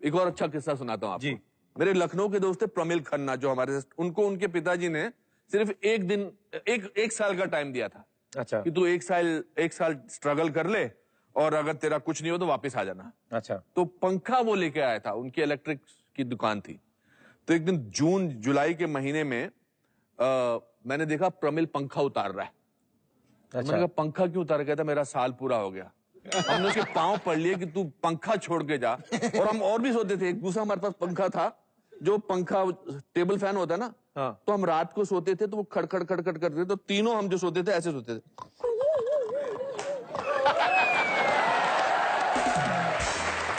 एक और अच्छा किस्सा सुनाता हूँ आपको। मेरे लखनऊ के दोस्त थे प्रमिल खन्ना, जो हमारे, उनको उनके पिताजी ने सिर्फ एक साल का टाइम दिया था। अच्छा। कि तू एक साल स्ट्रगल कर ले और अगर तेरा कुछ नहीं हो तो वापस आ जाना। अच्छा। तो पंखा वो लेके आया था, उनकी इलेक्ट्रिक की दुकान थी। तो एक दिन जून जुलाई के महीने में मैंने देखा प्रमिल पंखा उतार रहा है। अच्छा। मैंने कहा पंखा क्यों उतार? कहता मेरा साल पूरा हो गया। हमने उसके पांव पड़ लिए कि तू पंखा छोड़ के जा। और हम और भी सोते थे। एक दूसरा हमारे पास पंखा था, जो पंखा टेबल फैन होता है ना। हाँ। तो हम रात को सोते थे तो वो खड़खड़ खड़खड़ करते थे। तो तीनों हम जो सोते थे ऐसे सोते थे।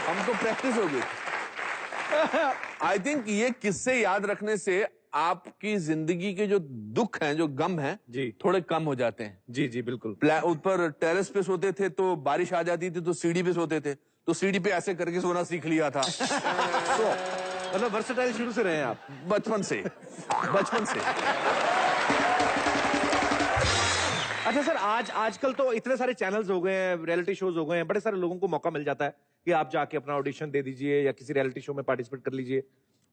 हमको प्रैक्टिस हो गई। आई थिंक ये किस्से याद रखने से आपकी जिंदगी के जो दुख हैं, जो गम हैं, जी, थोड़े कम हो जाते हैं। जी जी बिल्कुल। ऊपर टेरेस पे सोते थे तो बारिश आ जाती थी, तो सीढ़ी पे सोते थे, तो सीढ़ी पे ऐसे करके सोना सीख लिया था। मतलब वर्सेटाइल शुरू से रहे हैं आप? बचपन से। अच्छा सर, आजकल तो इतने सारे चैनल्स हो गए हैं, रियलिटी शोज हो गए हैं, बड़े सारे लोगों को मौका मिल जाता है कि आप जाके अपना ऑडिशन दे दीजिए या किसी रियलिटी शो में पार्टिसिपेट कर लीजिए।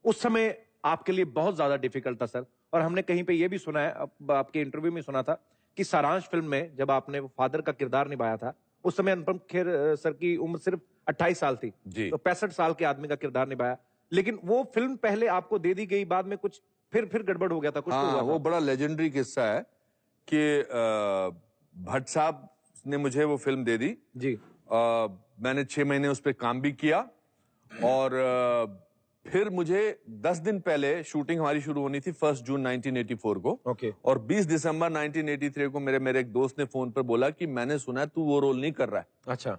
उस समय आपके लिए बहुत ज्यादा डिफिकल्ट था सर। और हमने कहीं पे ये भी सुना है, आपके इंटरव्यू में सुना था कि सारांश फिल्म में जब आपने फादर का किरदार निभाया था, उस समय अनुपम खेर सर की उम्र सिर्फ 28 साल थी जी। तो 65 साल के आदमी का किरदार निभाया। लेकिन वो फिल्म पहले आपको दे दी गई, बाद में कुछ फिर गड़बड़ हो गया था, कुछ तो हुआ था। वो बड़ा लेजेंडरी किस्सा है कि भट्ट साहब ने मुझे वो फिल्म दे दी जी। मैंने 6 महीने उस पर काम भी किया और फिर मुझे 10 दिन पहले शूटिंग हमारी शुरू होनी थी 1 जून 1984 को। ओके। और 20 दिसंबर 1983 को मेरे एक दोस्त ने फोन पर बोला कि मैंने सुना है तू वो रोल नहीं कर रहा है। अच्छा।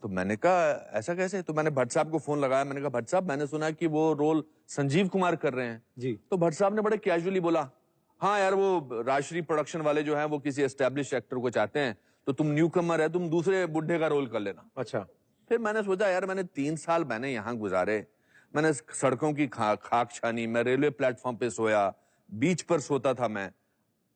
तो मैंने कहा ऐसा कैसे? तो मैंने भट्ट साहब को फोन लगाया। मैंने कहा भट्ट साहब, मैंने सुना कि वो रोल संजीव कुमार कर रहे हैं। जी। तो भट्ट साहब ने बड़े कैजुअली बोला, हाँ यार, वो राजश्री प्रोडक्शन वाले जो हैं वो किसी एस्टेब्लिश एक्टर को चाहते हैं, तो तुम न्यू कमर है, तुम दूसरे बुढ़े का रोल कर लेना। अच्छा। फिर मैंने सोचा यार, मैंने 3 साल मैंने यहाँ गुजारे, मैंने सड़कों की खाक छानी, मैं रेलवे प्लेटफॉर्म पे सोया, बीच पर सोता था मैं।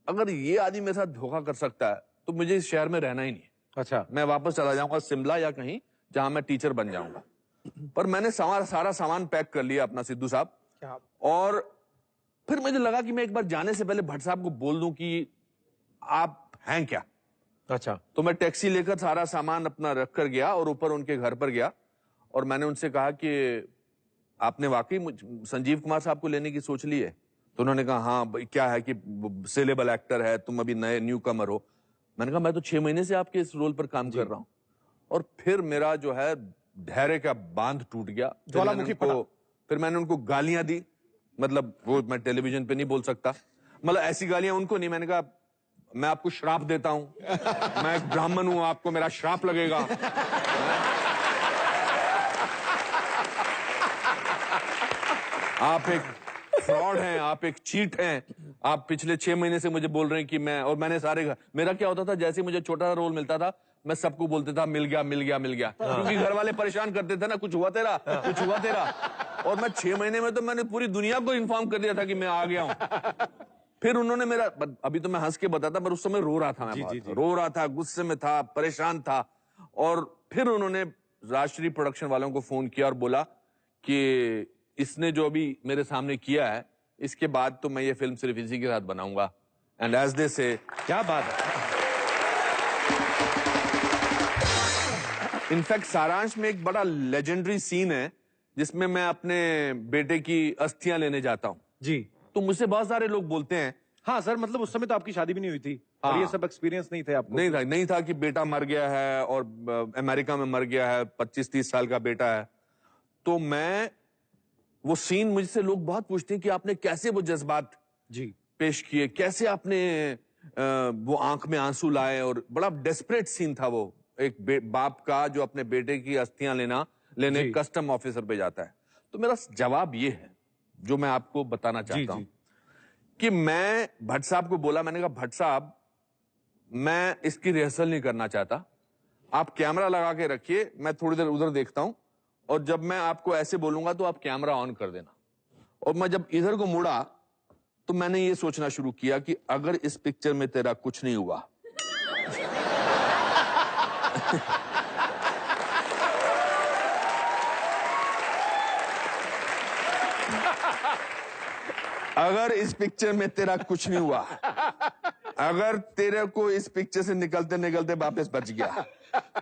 अगर ये आदमी मेरे साथ धोखा कर सकता है तो मुझे इस शहर में रहना ही नहीं। अच्छा। मैं वापस चला जाऊंगा शिमला या कहीं जहां मैं टीचर बन जाऊंगा। पर मैंने सारा सामान पैक कर लिया अपना, सिद्धू साहब। और फिर मुझे लगा कि मैं एक बार जाने से पहले भट्ट साहब को बोल दूं कि आप हैं क्या। अच्छा। तो मैं टैक्सी लेकर सारा सामान अपना रख कर गया और ऊपर उनके घर पर गया और मैंने उनसे कहा कि आपने वाकई संजीव कुमार साहब को लेने की सोच ली है? तो उन्होंने कहा हाँ क्या है कि सेलेबल एक्टर है, तुम अभी नए न्यू कमर हो। मैंने कहा मैं तो 6 महीने से आपके इस रोल पर काम कर रहा हूं। और फिर मेरा जो है धैर्य का बांध टूट गया। फिर मैंने उनको गालियां दी, मतलब वो मैं टेलीविजन पे नहीं बोल सकता, मतलब ऐसी गालियां उनको नहीं। मैंने कहा मैं आपको श्राप देता हूं, मैं एक ब्राह्मण हूं, आपको मेरा श्राप लगेगा। आप एक फ्रॉड हैं, आप एक चीट हैं, आप पिछले 6 महीने से मुझे बोल रहे हैं कि मैं, और मैंने मेरा क्या होता था, जैसे मुझे छोटा रोल मिलता था मैं सबको बोलता था मिल गया मिल गया मिल गया, क्योंकि घर वाले परेशान करते थे ना, कुछ हुआ तेरा कुछ हुआ तेरा। और मैं 6 महीने में तो मैंने पूरी दुनिया को इन्फॉर्म कर दिया था कि मैं आ गया हूं। फिर उन्होंने मेरा, अभी तो मैं हंस के बताता, पर उस समय रो रहा था मैं बहुत। रो रहा था, गुस्से में था, परेशान था। और फिर उन्होंने राजश्री प्रोडक्शन वालों को फोन किया और बोला कि इसने जो अभी मेरे सामने किया है, इसके बाद तो मैं ये फिल्म सिर्फ इसी के साथ बनाऊंगा। एंड एज दे से, क्या बात है। इनफैक्ट सारांश में एक बड़ा लेजेंडरी सीन है जिसमें मैं अपने बेटे की अस्थियां लेने जाता हूं। जी। तो मुझसे बहुत सारे लोग बोलते हैं, हाँ सर, मतलब उस समय तो आपकी शादी भी नहीं हुई थी और हाँ। ये सब एक्सपीरियंस नहीं थे आपको? नहीं था कि बेटा मर गया है और अमेरिका में मर गया है, 25-30 साल का बेटा है। तो मैं, वो सीन मुझसे लोग बहुत पूछते हैं कि आपने कैसे वो जज्बात जी पेश किए, कैसे आपने वो आंख में आंसू लाए, और बड़ा डेस्परेट सीन था वो, एक बाप का जो अपने बेटे की अस्थियां लेने कस्टम ऑफिसर पे जाता है। तो मेरा जवाब ये है जो मैं आपको बताना चाहता हूं कि मैं भट्ट साहब को बोला, मैंने कहा भट्ट साहब, मैं इसकी रिहर्सल नहीं करना चाहता, आप कैमरा लगा के रखिए, मैं थोड़ी देर उधर देखता हूं, और जब मैं आपको ऐसे बोलूंगा तो आप कैमरा ऑन कर देना। और मैं जब इधर को मुड़ा तो मैंने ये सोचना शुरू किया कि अगर इस पिक्चर में तेरा कुछ नहीं हुआ अगर इस पिक्चर में तेरा कुछ नहीं हुआ, अगर तेरे को इस पिक्चर से निकलते निकलते वापस बच गया,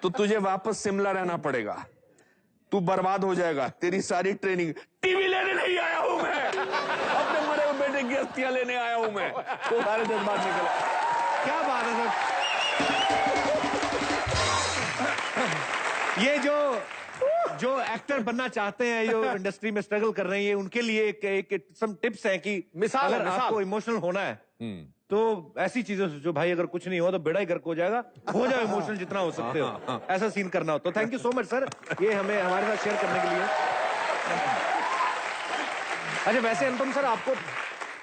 तो तुझे वापस शिमला रहना पड़ेगा, तू बर्बाद हो जाएगा, तेरी सारी ट्रेनिंग। टीवी लेने नहीं आया हूं मैं, अपने मरे हुए बेटे की अस्थियां लेने आया हूं मैं। तो सारे जज्बात निकला। क्या बात है सर। ये जो एक्टर बनना चाहते हैं, जो इंडस्ट्री में स्ट्रगल कर रहे हैं, उनके लिए एक सम टिप्स हैं कि मिसाल अगर आपको इमोशनल होना है तो ऐसी चीजों से, जो भाई अगर कुछ नहीं हो तो बेड़ा ही गर्क हो जाएगा, हो जाए इमोशनल जितना हो सकते हो, ऐसा सीन करना हो। तो thank you so much sir, ये हमें हमारे साथ शेयर करने के लिए। अच्छा, वैसे अनुपम सर, आपको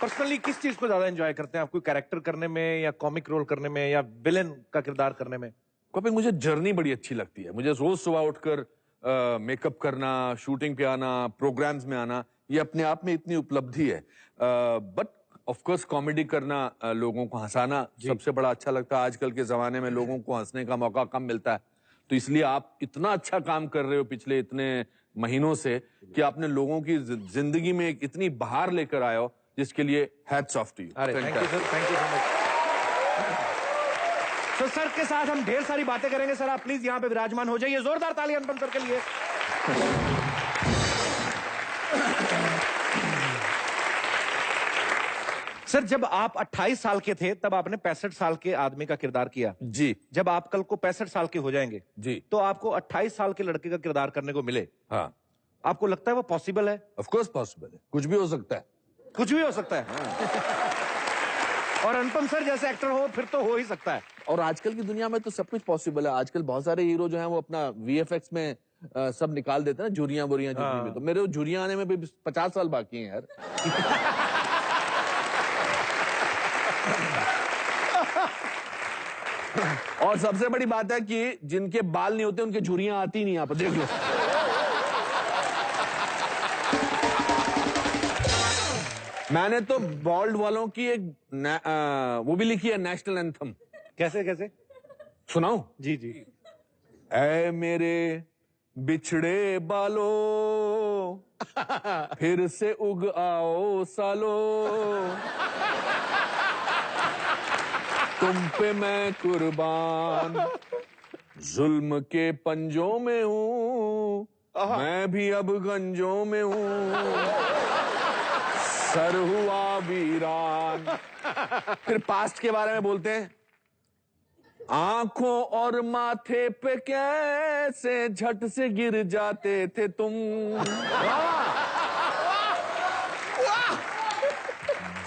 पर्सनली किस चीज को ज्यादा एंजॉय करते हैं? आप कोई कैरेक्टर करने में, या कॉमिक रोल करने में, या विलेन का किरदार करने में? कभी मुझे जर्नी बड़ी अच्छी लगती है। मुझे रोज सुबह उठकर मेकअप करना, शूटिंग पे आना, प्रोग्राम्स में आना, ये अपने आप में इतनी उपलब्धि है। बट ऑफ कोर्स कॉमेडी करना, लोगों को हंसाना सबसे बड़ा अच्छा लगता है। आजकल के जमाने में लोगों को हंसने का मौका कम मिलता है, तो इसलिए आप इतना अच्छा काम कर रहे हो पिछले इतने महीनों से कि आपने लोगों की जिंदगी में एक इतनी बहार लेकर आए हो, जिसके लिए हैट्स ऑफ टू यू। अरे thank you sir, thank you so much. तो सर के साथ हम ढेर सारी बातें करेंगे। सर आप प्लीज यहाँ पे विराजमान हो जाइए। जोरदार ताली अनुपम सर के लिए। सर, जब आप 28 साल के थे तब आपने 65 साल के आदमी का किरदार किया। जी। जब आप कल को 65 साल के हो जाएंगे जी, तो आपको 28 साल के लड़के का किरदार करने को मिले, हाँ, आपको लगता है वो पॉसिबल है? ऑफ कोर्स पॉसिबल है, कुछ भी हो सकता है। कुछ भी हो सकता है। और अनुपम सर जैसे एक्टर हो फिर तो हो ही सकता है। और आजकल की दुनिया में तो सब कुछ पॉसिबल है। आजकल बहुत सारे हीरो जो हैं वो अपना वीएफएक्स में सब निकाल देते हैं ना, झुर्रियां बुरियां जितनी भी। तो मेरे झुर्रियां आने में भी 50 साल बाकी हैं यार। और सबसे बड़ी बात है कि जिनके बाल नहीं होते उनके झुर्रियां आती नहीं, यहाँ पर देख लो। मैंने तो बॉल्ड वालों की एक वो भी लिखी है, नेशनल एंथम। कैसे कैसे सुनाऊं? जी जी। ऐ मेरे बिछड़े बालों, फिर से उग आओ सालो, तुम पे मैं कुर्बान, जुल्म के पंजों में हूं, मैं भी अब गंजों में हूं, सर हुआ वीरान। फिर पास्ट के बारे में बोलते हैं, आंखों और माथे पे कैसे झट से गिर जाते थे तुम,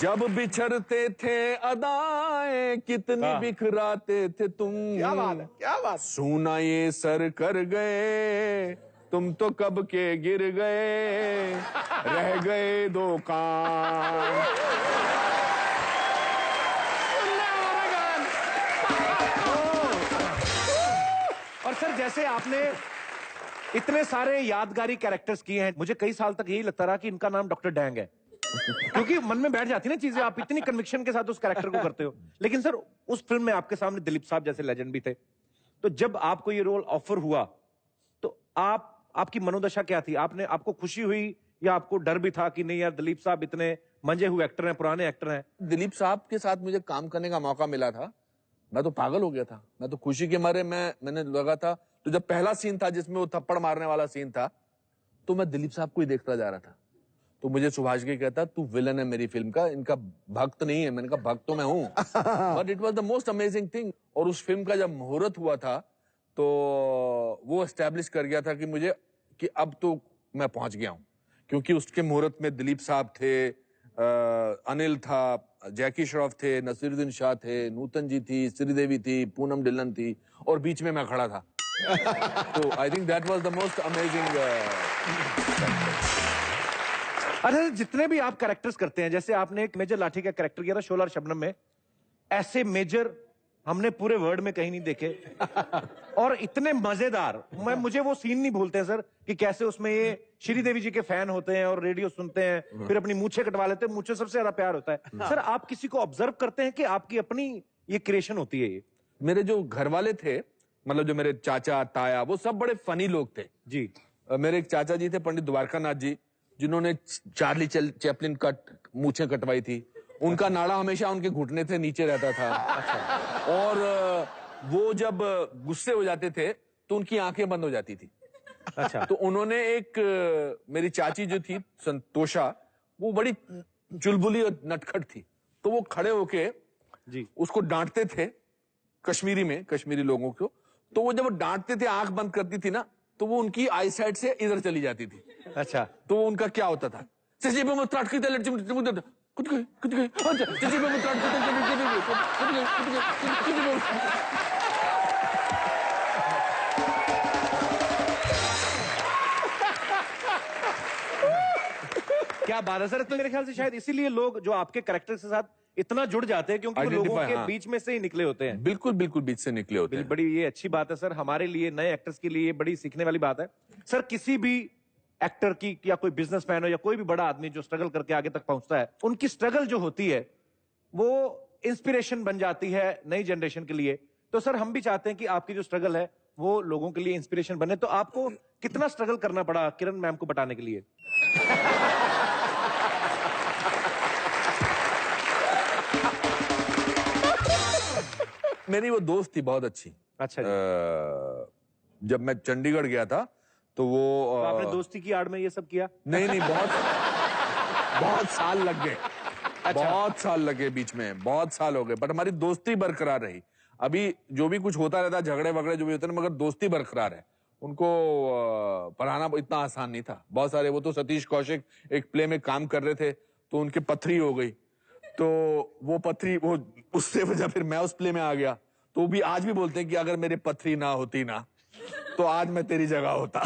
जब बिछड़ते थे अदाएं कितनी बिखराते थे तुम। क्या बात है, क्या बात। सूना ये सर कर गए तुम तो कब के गिर गए, रह गए दो कान। और सर जैसे आपने इतने सारे यादगारी कैरेक्टर्स किए हैं, मुझे कई साल तक यही लगता रहा कि इनका नाम डॉक्टर डैंग है। क्योंकि मन में बैठ जाती ना चीजें, आप इतनी कन्विक्शन के साथ उस कैरेक्टर को करते हो। लेकिन सर उस फिल्म में आपके सामने दिलीप साहब जैसे लेजेंड भी थे, तो जब आपको ये रोल ऑफर हुआ तो आपकी मनोदशा क्या थी? आपको खुशी हुई या आपको डर भी था कि नहीं यार दिलीप साहब इतने मंजे हुए एक्टर हैं, पुराने एक्टर हैं? दिलीप साहब के साथ मुझे काम करने का मौका मिला था, मैं तो पागल हो गया था। मैं तो खुशी के मारे मैंने लगा था, तो जब पहला सीन था जिसमें वो थप्पड़ मारने वाला सीन था, तो मैं दिलीप साहब को ही देखता जा रहा था। तो मुझे सुभाष जी कहता, तू विलन है मेरी फिल्म का, इनका भक्त नहीं है। मैंने कहा भक्त तो मैं हूं, but it was the most amazing thing. और उस फिल्म का जब मुहूर्त हुआ था तो वो एस्टेब्लिश कर गया था कि मुझे कि अब तो मैं पहुंच गया हूं, क्योंकि उसके मुहूर्त में दिलीप साहब थे, अनिल था, जैकी श्रॉफ थे, नसीरुद्दीन शाह थे, नूतन जी थी, श्रीदेवी थी, पूनम ढिल्लन थी, और बीच में मैं खड़ा था। तो I think that was the most amazing. अच्छा, जितने भी आप कैरेक्टर्स करते हैं, जैसे आपने एक मेजर लाठी का कैरेक्टर किया था शोला और शबनम में, ऐसे मेजर हमने पूरे वर्ल्ड में कहीं नहीं देखे। और इतने मजेदार, मुझे वो सीन नहीं भूलते हैं सर, कि कैसे उसमें ये श्रीदेवी जी के फैन होते हैं और रेडियो सुनते हैं, फिर अपनी मूछें कटवा लेते हैं। मूछें सबसे ज्यादा प्यार होता है। सर आप किसी को ऑब्जर्व करते हैं कि आपकी अपनी ये क्रिएशन होती है? ये मेरे जो घर वाले थे, मतलब जो मेरे चाचा ताया, वो सब बड़े फनी लोग थे जी। मेरे एक चाचा जी थे, पंडित द्वारकानाथ जी, जिन्होंने चार्ली चैपलिन मूछें कटवाई थी। उनका नाड़ा हमेशा उनके घुटने से नीचे रहता था। अच्छा। और वो जब गुस्से हो जाते थे तो उनकी आंखें बंद हो जाती थी। अच्छा। तो उन्होंने मेरी चाची जो थी संतोषा, वो बड़ी चुलबुली और नटखट थी, तो वो खड़े होके जी उसको डांटते थे कश्मीरी में, कश्मीरी लोगों को। तो वो जब वो डांटते थे, आंख बंद करती थी ना, तो वो उनकी आई साइड से इधर चली जाती थी। अच्छा। तो उनका क्या होता था, क्या बात है सर। तो मेरे ख्याल से शायद इसीलिए लोग जो आपके कैरेक्टर के साथ इतना जुड़ जाते हैं, क्योंकि वो लोगों के बीच में से ही निकले होते हैं। बिल्कुल बिल्कुल बीच से निकले होते हैं। बड़ी ये अच्छी बात है सर, हमारे लिए, नए एक्टर्स के लिए ये बड़ी सीखने वाली बात है। सर किसी भी एक्टर की, या कोई बिजनेसमैन हो या कोई भी बड़ा आदमी जो स्ट्रगल करके आगे तक पहुंचता है, उनकी स्ट्रगल जो होती है वो इंस्पिरेशन बन जाती है नई जनरेशन के लिए। तो सर हम भी चाहते हैं कि आपकी जो स्ट्रगल है वो लोगों के लिए इंस्पिरेशन बने। तो आपको कितना स्ट्रगल करना पड़ा किरण मैम को बताने के लिए? मेरी वो दोस्त थी बहुत अच्छी। अच्छा जी। जब मैं चंडीगढ़ गया था तो वो तो आपने दोस्ती की आड़ में ये सब किया? नहीं, बहुत साल लग गए। अच्छा। बहुत साल लगे, बीच में बहुत साल हो गए, बट हमारी दोस्ती बरकरार रही। अभी जो भी कुछ होता रहता, झगड़े वगड़े जो भी होते हैं, मगर दोस्ती बरकरार है। उनको पढ़ाना इतना आसान नहीं था। बहुत सारे, वो तो सतीश कौशिक एक प्ले में काम कर रहे थे, तो उनकी पथरी हो गई, तो वो पथरी, वो उससे वजह फिर मैं उस प्ले में आ गया। तो भी आज भी बोलते हैं कि अगर मेरी पथरी ना होती ना, तो आज मैं तेरी जगह होता।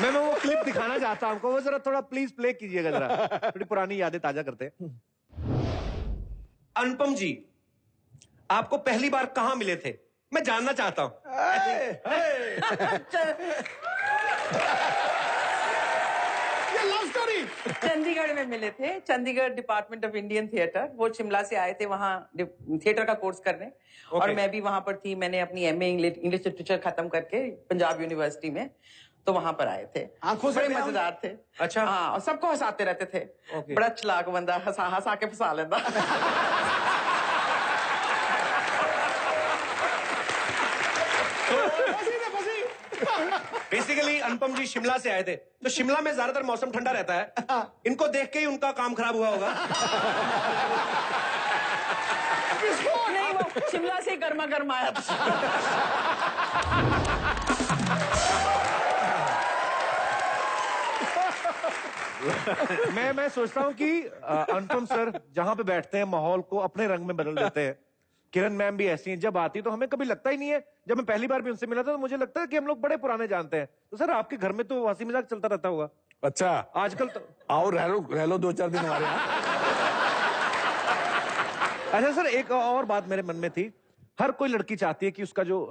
मैं वो क्लिप दिखाना चाहता हूं आपको, वो जरा थोड़ा प्लीज प्ले कीजिएगा, जरा थोड़ी पुरानी यादें ताजा करते हैं। अनुपम जी, आपको पहली बार कहां मिले थे? मैं जानना चाहता हूं। चंडीगढ़ में मिले थे, Chandigarh department of Indian theatre. वो शिमला से आए थे वहाँ थिएटर का कोर्स करने, और मैं भी वहां पर थी। मैंने अपनी एमए इंग्लिश लिटरेचर खत्म करके पंजाब यूनिवर्सिटी में, तो वहां पर आए थे। आंखों से बड़े मजेदार थे। अच्छा। हाँ, और सबको हंसाते रहते थे। बड़ा चलाक बंदा, हंसा के फंसा लेता। बेसिकली अनुपम जी शिमला से आए थे, तो शिमला में ज्यादातर मौसम ठंडा रहता है। इनको देख के ही उनका काम खराब हुआ होगा। नहीं, वो शिमला से गर्मा गर्म आया था। मैं सोचता हूँ कि अनुपम सर जहां पे बैठते हैं माहौल को अपने रंग में बदल देते हैं। किरण मैम भी ऐसी हैं, जब आती है तो हमें कभी लगता ही नहीं है। जब मैं पहली बार भी उनसे मिला था तो मुझे लगता है कि हम लोग बड़े पुराने जानते हैं। तो सर आपके घर में तो हंसी मजाक चलता रहता होगा अच्छा, आजकल तो। आओ रह लो 2-4 दिन हमारे यहाँ। अच्छा सर, एक और बात मेरे मन में थी। हर कोई लड़की चाहती है कि उसका जो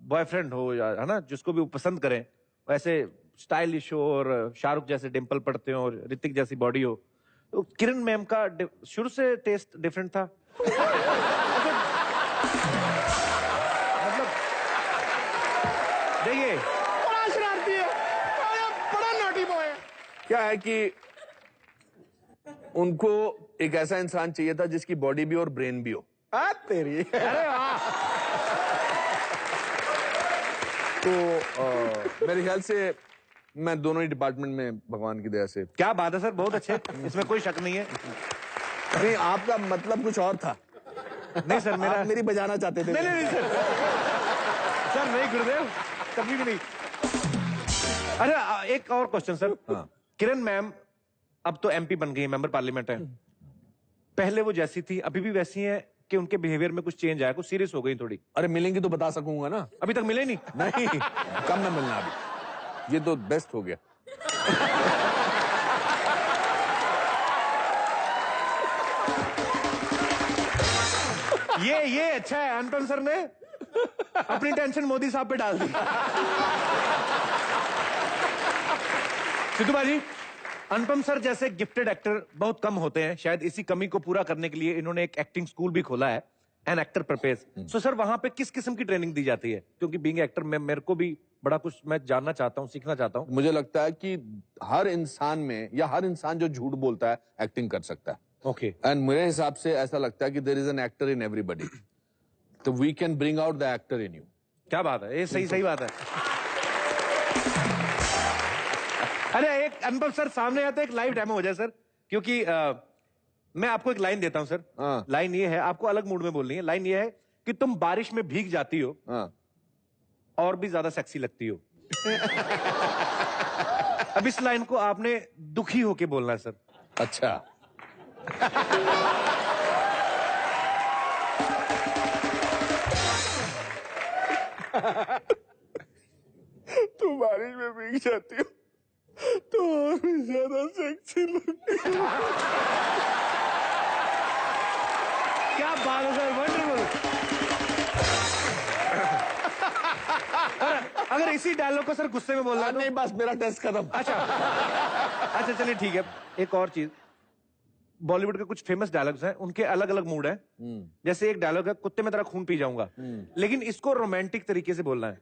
बॉयफ्रेंड हो, या है ना, जिसको भी वो पसंद करें, ऐसे स्टाइलिश हो और शाहरुख जैसे डिम्पल पड़ते हो और ऋतिक जैसी बॉडी हो, तो किरण मैम का शुरू से टेस्ट डिफरेंट था। मतलब देखिए, बड़ा शरारती है, बड़ा नॉटी बॉय है। क्या है कि उनको एक ऐसा इंसान चाहिए था जिसकी बॉडी भी और ब्रेन भी हो। तेरी अरे वाह, तो मेरे ख्याल से मैं दोनों ही डिपार्टमेंट में भगवान की दया से। क्या बात है सर, बहुत अच्छे, इसमें कोई शक नहीं है। नहीं, आपका मतलब कुछ और था। नहीं सर, मेरा आप मेरी बजाना चाहते थे। नहीं नहीं सर, सर नहीं गुरुदेव, कभी भी नहीं। अरे एक और क्वेश्चन सर। हाँ। किरण मैम अब तो एमपी बन गई है, मेंबर पार्लियामेंट है। पहले वो जैसी थी अभी भी वैसी है कि उनके बिहेवियर में कुछ चेंज आया, कुछ सीरियस हो गई थोड़ी? अरे मिलेंगी तो बता सकूंगा ना। अभी तक मिले नहीं? नहीं, कम में मिलना अभी। ये तो बेस्ट हो गया। ये अच्छा है, अनुपम सर ने अपनी टेंशन मोदी साहब पे डाल दी। सिद्धू भाजी, अनुपम सर जैसे गिफ्टेड एक्टर बहुत कम होते हैं, शायद इसी कमी को पूरा करने के लिए इन्होंने एक एक्टिंग स्कूल भी खोला है, एन एक्टर परपेज। सो सर वहां पे किस किस्म की ट्रेनिंग दी जाती है? क्योंकि बीइंग एक्टर में मेरे को भी बड़ा कुछ मैं जानना चाहता हूँ, सीखना चाहता हूँ। मुझे लगता है कि हर इंसान में, या हर इंसान जो झूठ बोलता है, एक्टिंग कर सकता है। ओके। एंड मेरे हिसाब से ऐसा लगता है कि there is an actor in everybody, तो we can bring out the actor in you. क्या बात है, ये सही बात है। अरे एक अनुपम सर सामने आते, एक लाइव डेमो हो जाए सर, क्योंकि मैं आपको एक लाइन देता हूं सर। हाँ। लाइन ये है, आपको अलग मूड में बोलनी है। लाइन ये है कि तुम बारिश में भीग जाती हो हाँ। और भी ज्यादा सेक्सी लगती हो। अब इस लाइन को आपने दुखी होके बोलना है सर। अच्छा। तू बारिश में भीग जाती हो तो और भी ज्यादा सेक्सी लगती है। क्या बात है सर, वंडरफुल। अगर इसी डायलॉग को सर गुस्से में बोलना तो? नहीं, बस मेरा टेस्ट खत्म। अच्छा चलिए ठीक है। एक और चीज, बॉलीवुड के कुछ फेमस डायलॉग्स हैं, उनके अलग अलग मूड हैं। जैसे एक डायलॉग है, कुत्ते में तेरा खून पी जाऊंगा, लेकिन इसको रोमांटिक तरीके से बोलना है।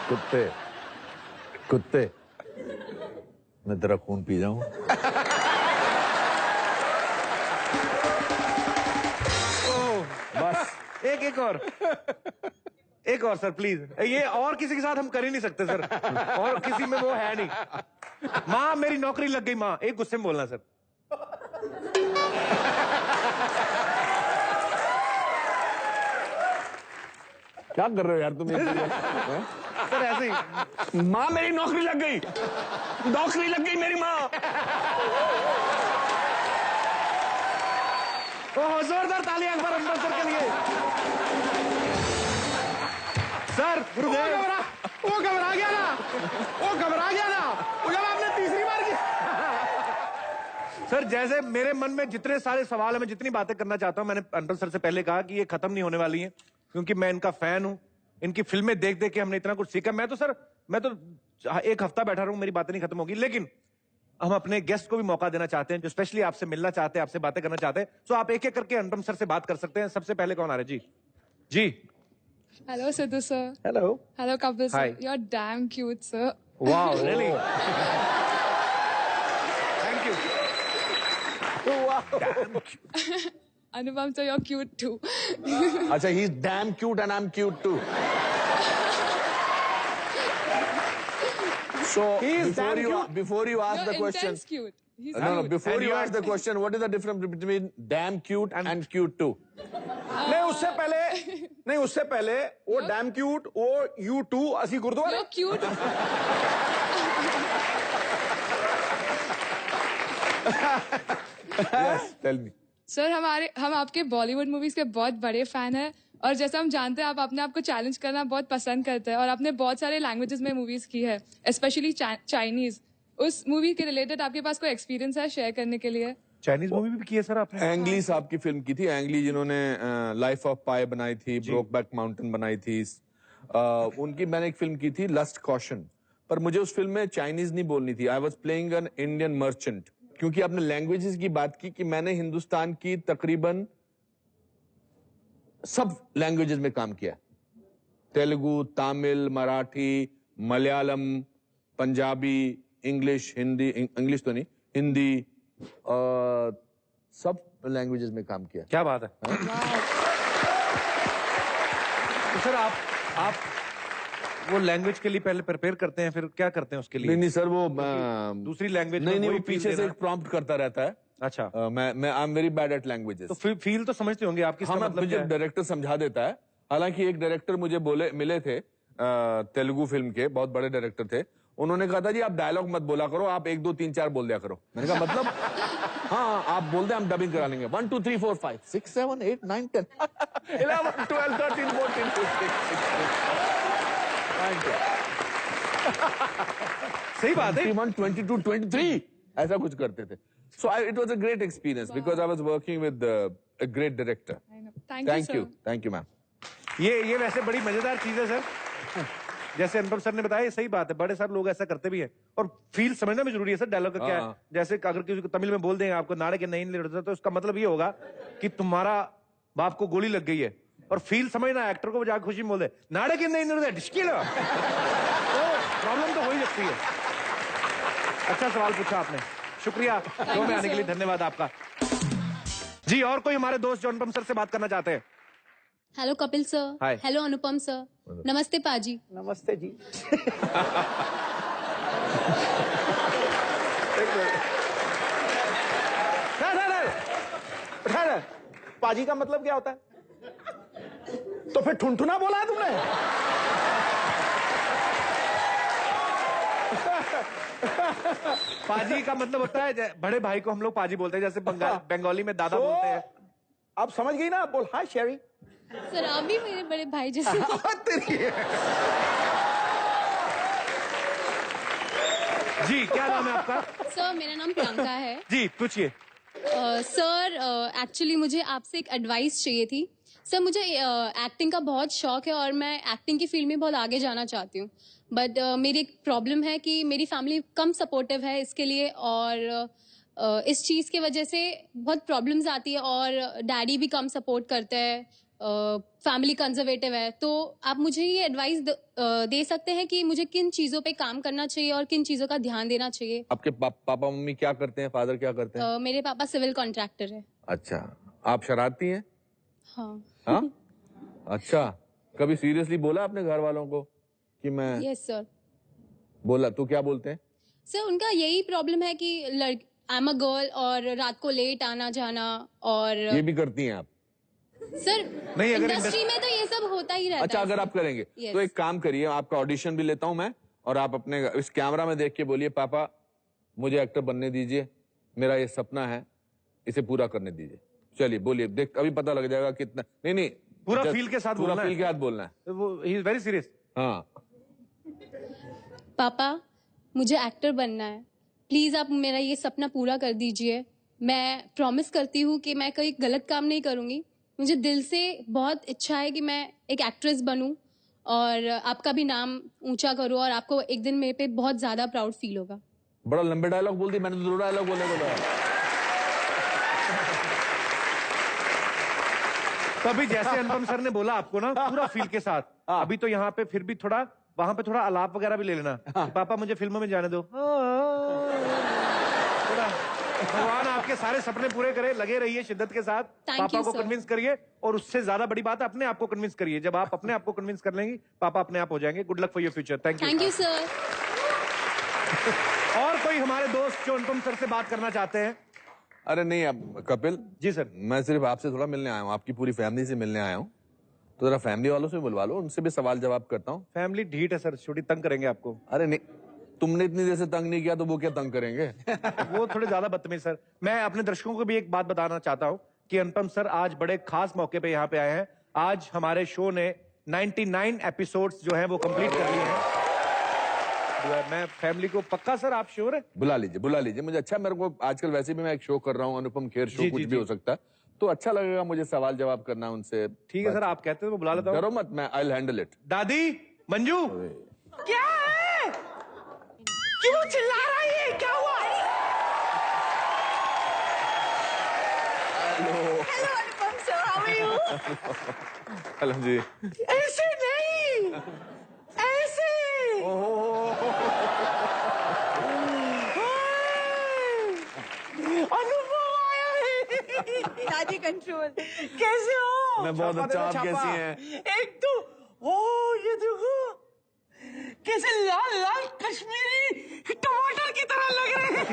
कुत्ते कुत्ते मैं तेरा खून पी जाऊं। बस एक और सर प्लीज। ये और किसी के साथ हम कर ही नहीं सकते सर, और किसी में वो है नहीं। माँ मेरी नौकरी लग गई माँ, एक गुस्से में बोलना सर। क्या कर रहे हो यार तुम? सर ऐसे ही, माँ मेरी नौकरी लग गई, नौकरी लग गई मेरी माँ। ओह जोरदार तालियां एक बार अनुपम सर के लिए। सर गुरुदेव, वो घबरा गया ना, वो जब आपने तीसरी बार की। सर जैसे मेरे मन में जितने सारे सवाल है, मैं जितनी बातें करना चाहता हूं, मैंने अनुपम सर से पहले कहा कि ये खत्म नहीं होने वाली है, क्योंकि मैं इनका फैन हूं। इनकी फिल्में देख देख के हमने इतना कुछ सीखा। मैं तो एक हफ्ता बैठा रहूं, मेरी बातें नहीं खत्म होगी। लेकिन हम अपने गेस्ट को भी मौका देना चाहते हैं, जो स्पेशली आपसे मिलना चाहते हैं, आपसे बातें करना चाहते हैं। सो आप एक एक करके अनुपम सर से बात कर सकते हैं। सबसे पहले कौन आ रहे हैं? जी Hello, Sidhu sir. Hello. Hello, Kapil sir. Hi. You're damn cute, sir. Wow really, thank you. Anupam sir, you're cute too. अच्छा, he is damn cute and I'm cute too. So before you ask You're the question, intense cute. He's no, cute. before And you you ask the question, what is the difference between damn cute and cute too? नहीं उससे पहले वो damn cute, वो you too असी Gurudwara. You're cute. Yes, tell me. Sir हम आपके Bollywood movies के बहुत बड़े फैन हैं, और जैसा हम जानते हैं आप अपने आप को चैलेंज करना बहुत पसंद करते हैं, और आपने बहुत सारे लैंग्वेजेस में मूवीज की है, स्पेशली चाइनीज। उस मूवी के रिलेटेड आपके पास कोई एक्सपीरियंस है शेयर करने के लिए? चाइनीज मूवी भी की है सर आपने? एंगली साहब की फिल्म की थी, एंगली जिन्होंने लाइफ ऑफ पाई बनाई थी, ब्रोकबैक माउंटेन बनाई थी, उनकी मैंने एक फिल्म की थी लस्ट कॉशन, पर मुझे उस फिल्म में चाइनीज नहीं बोलनी थी। I was playing an Indian merchant. क्योंकि आपने लैंग्वेजेस की बात की कि मैंने हिंदुस्तान की तकरीबन सब लैंग्वेजेस में काम किया, तेलुगु, तमिल, मराठी, मलयालम, पंजाबी, इंग्लिश, हिंदी, इंग्लिश तो नहीं, हिंदी, सब लैंग्वेजेस में काम किया। क्या बात है। तो सर आप वो लैंग्वेज के लिए पहले प्रिपेयर करते हैं, फिर क्या करते हैं उसके लिए? नहीं सर, वो दूसरी लैंग्वेज नहीं, वो पीछे से एक प्रॉम्प्ट करता रहता है। अच्छा। मैं I am very bad at languages. तो फील तो समझते होंगे आप, किसका मतलब मुझे क्या है? डायरेक्टर समझा देता है। हालांकि एक डायरेक्टर मुझे मिले थे तेलुगु फिल्म के, बहुत बड़े डायरेक्टर थे। उन्होंने कहा था जी आप डायलॉग मत बोला करो, आप 1 2 3 4 बोल दिया करो। मैंने कहा मतलब? हाँ आप बोल दे, हम डबिंग करा लेंगे। 1 2 3 4 5 6 7 8 9 10 11 12 13 14 15 सही बात है। 21 22 23 ऐसा कुछ करते थे। So it was a great experience because I was working with a great director. Thank you ma'am. ये वैसे बड़ी मजेदार चीज है सर। जैसे अनुपम सर ने बताया, ये सही बात है, बड़े सारे लोग ऐसा करते भी हैं। और फील समझना भी जरूरी है सर, डायलॉग का क्या है। जैसे अगर किसी को तमिल में बोल देंगे आपको नाड़े के नहीं लड़ता, तो उसका मतलब ये होगा कि तुम्हारा बाप को गोली लग गई है। और फील समझना, एक्टर को जाकर खुशी में बोल दे नाड़े के नहीं लड़ता डिस्किल, तो प्रॉब्लम तो हो ही सकती है। अच्छा सवाल पूछा आपने, शुक्रिया शो में आने के लिए, धन्यवाद आपका जी। और कोई हमारे दोस्त जो अनुपम सर से बात करना चाहते हैं? Hello Kapil sir. Hi. Hello Anupam sir. नमस्ते पाजी। नमस्ते जी। पाजी का मतलब क्या होता है? तो फिर ठुनठुना बोला है तुमने? पाजी का मतलब होता है बड़े भाई को हम लोग पाजी बोलते हैं, जैसे बंगाली में दादा बोलते हैं। आप समझ गई ना? बोल हाय शेरी। सर आप भी मेरे बड़े भाई जैसे। जी क्या नाम है आपका? सर मेरा नाम प्रियंका है। जी पूछिए। सर एक्चुअली मुझे आपसे एक एडवाइस चाहिए थी। सर मुझे एक्टिंग का बहुत शौक है और मैं एक्टिंग की फील्ड में बहुत आगे जाना चाहती हूँ, बट मेरी एक प्रॉब्लम है कि मेरी फैमिली कम सपोर्टिव है इसके लिए, और इस चीज़ की वजह से बहुत प्रॉब्लम्स आती है, और डैडी भी कम सपोर्ट करते हैं, फैमिली कंजर्वेटिव है। तो आप मुझे ये एडवाइस दे सकते हैं कि मुझे किन चीज़ों पे काम करना चाहिए और किन चीज़ों का ध्यान देना चाहिए? आपके पापा मम्मी क्या करते हैं, फादर क्या करते हैं? मेरे पापा सिविल कॉन्ट्रैक्टर है। अच्छा, आप शरारती हैं? हाँ। हाँ? अच्छा, कभी सीरियसली बोला अपने घर वालों को कि मैं? Yes sir. बोला तो क्या बोलते हैं? सर उनका यही प्रॉब्लम है कि आई एम अ गर्ल, और रात को लेट आना जाना, और ये भी करती हैं आप? सर नहीं, अगर इंडस्ट्री में तो ये सब होता ही रहता अच्छा है। अगर आप करेंगे Yes. तो एक काम करिए, आपका ऑडिशन भी लेता हूं मैं, और आप अपने इस कैमरा में देख के बोलिए पापा मुझे एक्टर बनने दीजिए, मेरा ये सपना है, इसे पूरा करने दीजिए। चलिए बोलिए, देख अभी पता लग जाएगा कितना। नहीं पूरा फील के साथ पूरा बोलना फील है। के साथ बोलना है। वो ही इज वेरी सीरियस। हाँ। पापा मुझे एक्टर बनना है, प्लीज आप मेरा ये सपना पूरा कर दीजिए। मैं प्रॉमिस करती हूँ कि मैं कोई गलत काम नहीं करूंगी। मुझे दिल से बहुत इच्छा है कि मैं एक एक्ट्रेस बनूं और आपका भी नाम ऊंचा करूं, और आपको एक दिन मेरे पे बहुत ज्यादा प्राउड फील होगा। बड़ा लंबे डायलॉग बोल दी, मैंने तो 2 डायलॉग बोले बोला। तो अभी जैसे अनुपम सर ने बोला आपको ना, पूरा फील के साथ, अभी तो यहाँ पे फिर भी थोड़ा, वहां पे थोड़ा आलाप वगैरह भी ले लेना कि पापा मुझे फिल्मों में जाने दो। थोड़ा भगवान आपके सारे सपने पूरे करे, लगे रहिए शिद्दत के साथ। पापा को कन्विंस करिए, और उससे ज्यादा बड़ी बात है अपने आप को कन्विंस करिए। जब आप अपने आप को कन्विंस कर लेंगे, पापा अपने आप हो जाएंगे। Good luck for your future. Thank you. Thank you sir. और कोई हमारे दोस्त जो अनुपम सर से बात करना चाहते हैं? अरे नहीं, अब कपिल जी सर, मैं सिर्फ आपसे थोड़ा मिलने आया हूँ, आपकी पूरी फैमिली से मिलने आया हूँ, तो जरा फैमिली वालों से बुलवा लो, उनसे भी सवाल जवाब करता हूँ। फैमिली ढीठ है सर, छोटी तंग करेंगे आपको। अरे नहीं, तुमने इतनी देर से तंग नहीं किया तो वो क्या तंग करेंगे? वो थोड़े ज्यादा बदतमीज सर। मैं अपने दर्शकों को भी एक बात बताना चाहता हूँ कि अनुपम सर आज बड़े खास मौके पे यहाँ पे आए हैं। आज हमारे शो ने 99 एपिसोड्स जो हैं वो कंप्लीट कर लिए हैं। मैं फैमिली को पक्का सर, आप श्योर है? बुला लीजिए मुझे अच्छा, मेरे को आजकल वैसे भी मैं एक शो कर रहा हूँ, अनुपम खेर शो, जी, कुछ जी, भी जी। हो सकता है, तो अच्छा लगेगा मुझे सवाल जवाब करना उनसे। ठीक है सर, आप कहते हैं तो मैं बुला लेता हूँ। डरो मत, मैं आई हैंडल इट। दादी, मंजू, क्या है? क्यों चिल्ला रही है? क्या हुआ? Hello Anupam sir, how are you? Hello ji. ऐसे नहीं, ऐसे। अनुपम आया है। दादी कंट्रोल। कैसे हो? मैं बहुत अच्छा, आप कैसी हैं? एक तो ये देखो कैसे लाल लाल कश्मीरी टमाटर की तरह लग रहे हैं।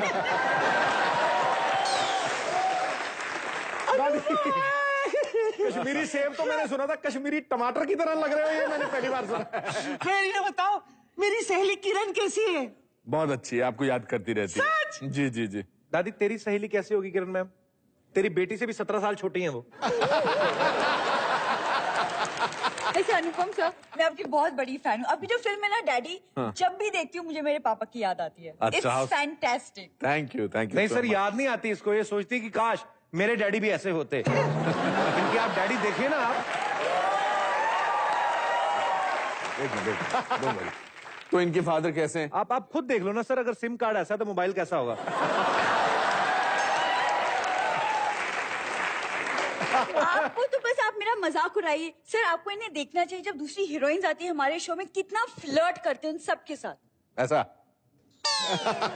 कश्मीरी सेब तो मैंने सुना था, कश्मीरी टमाटर की तरह लग रहे हो, ये मैंने पहली बार सुना। खैर ये बताओ, मेरी सहेली किरण कैसी है? बहुत अच्छी है, आपको याद करती रहती है। सच? जी जी जी। दादी तेरी सहेली कैसे होगी किरण मैम? तेरी बेटी से भी 17 साल छोटी हैं वो। वैसे अनुपम सर, मैं आपकी बहुत बड़ी फैन हूँ। अभी जो फिल्म है ना डैडी, जब भी देखती हूँ मुझे मेरे पापा की याद आती है। अच्छा। It's fantastic. थैंक यू नहीं सर, याद नहीं आती इसको, ये सोचती कि काश मेरे डैडी भी ऐसे होते। इनके आप डैडी देखिए ना आप। तो इनके फादर कैसे हैं? आप खुद देख लो ना सर, अगर सिम कार्ड ऐसा तो मोबाइल कैसा होगा? आपको तो बस आप मेरा मजाक उड़ाइए सर। आपको इन्हें देखना चाहिए, जब दूसरी हीरोइंस आती है हमारे शो में कितना फ्लर्ट करते हैं उन सबके साथ, ऐसा?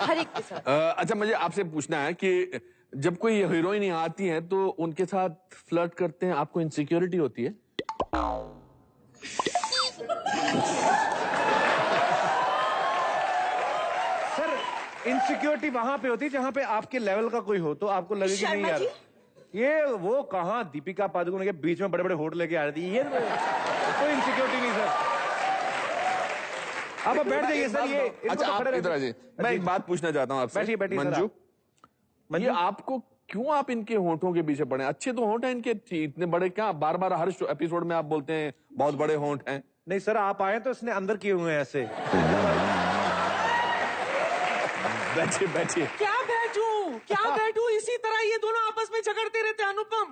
हर एक के साथ। अच्छा, मुझे आपसे पूछना है कि जब कोई हीरोइन यहाँ आती है तो उनके साथ फ्लर्ट करते हैं, आपको इनसिक्योरिटी होती है? सर इनसिक्योरिटी वहां पे होती है जहां पे आपके लेवल का कोई हो, तो आपको लगे कि नहीं शर्मा यार, ये वो कहाँ दीपिका पादुकोण के बीच में बड़े बड़े होट लेके आ रही थी, ये कोई इनसिक्योरिटी नहीं सर। आप बैठ जाइए सर, ये इनको अच्छा, तो आप खड़े इधर आ रहते- जाइए। मैं एक बात पूछना चाहता हूँ आपसे। बैठिए, बैठिए सर, मंजू, मंजू? ये आपको क्यों आप इनके होंठों के पीछे पड़े? अच्छे तो होंठ हैं इनके, इतने बड़े क्या? बार बार हर एपिसोड में आप बोलते हैं बहुत बड़े होंठ हैं। नहीं सर, आप आए तो इसने अंदर किए हुए हैं ऐसे। बैठिए बैठिए। क्या बैठूं? इसी तरह ये दोनों आपस में झगड़ते रहते हैं अनुपम।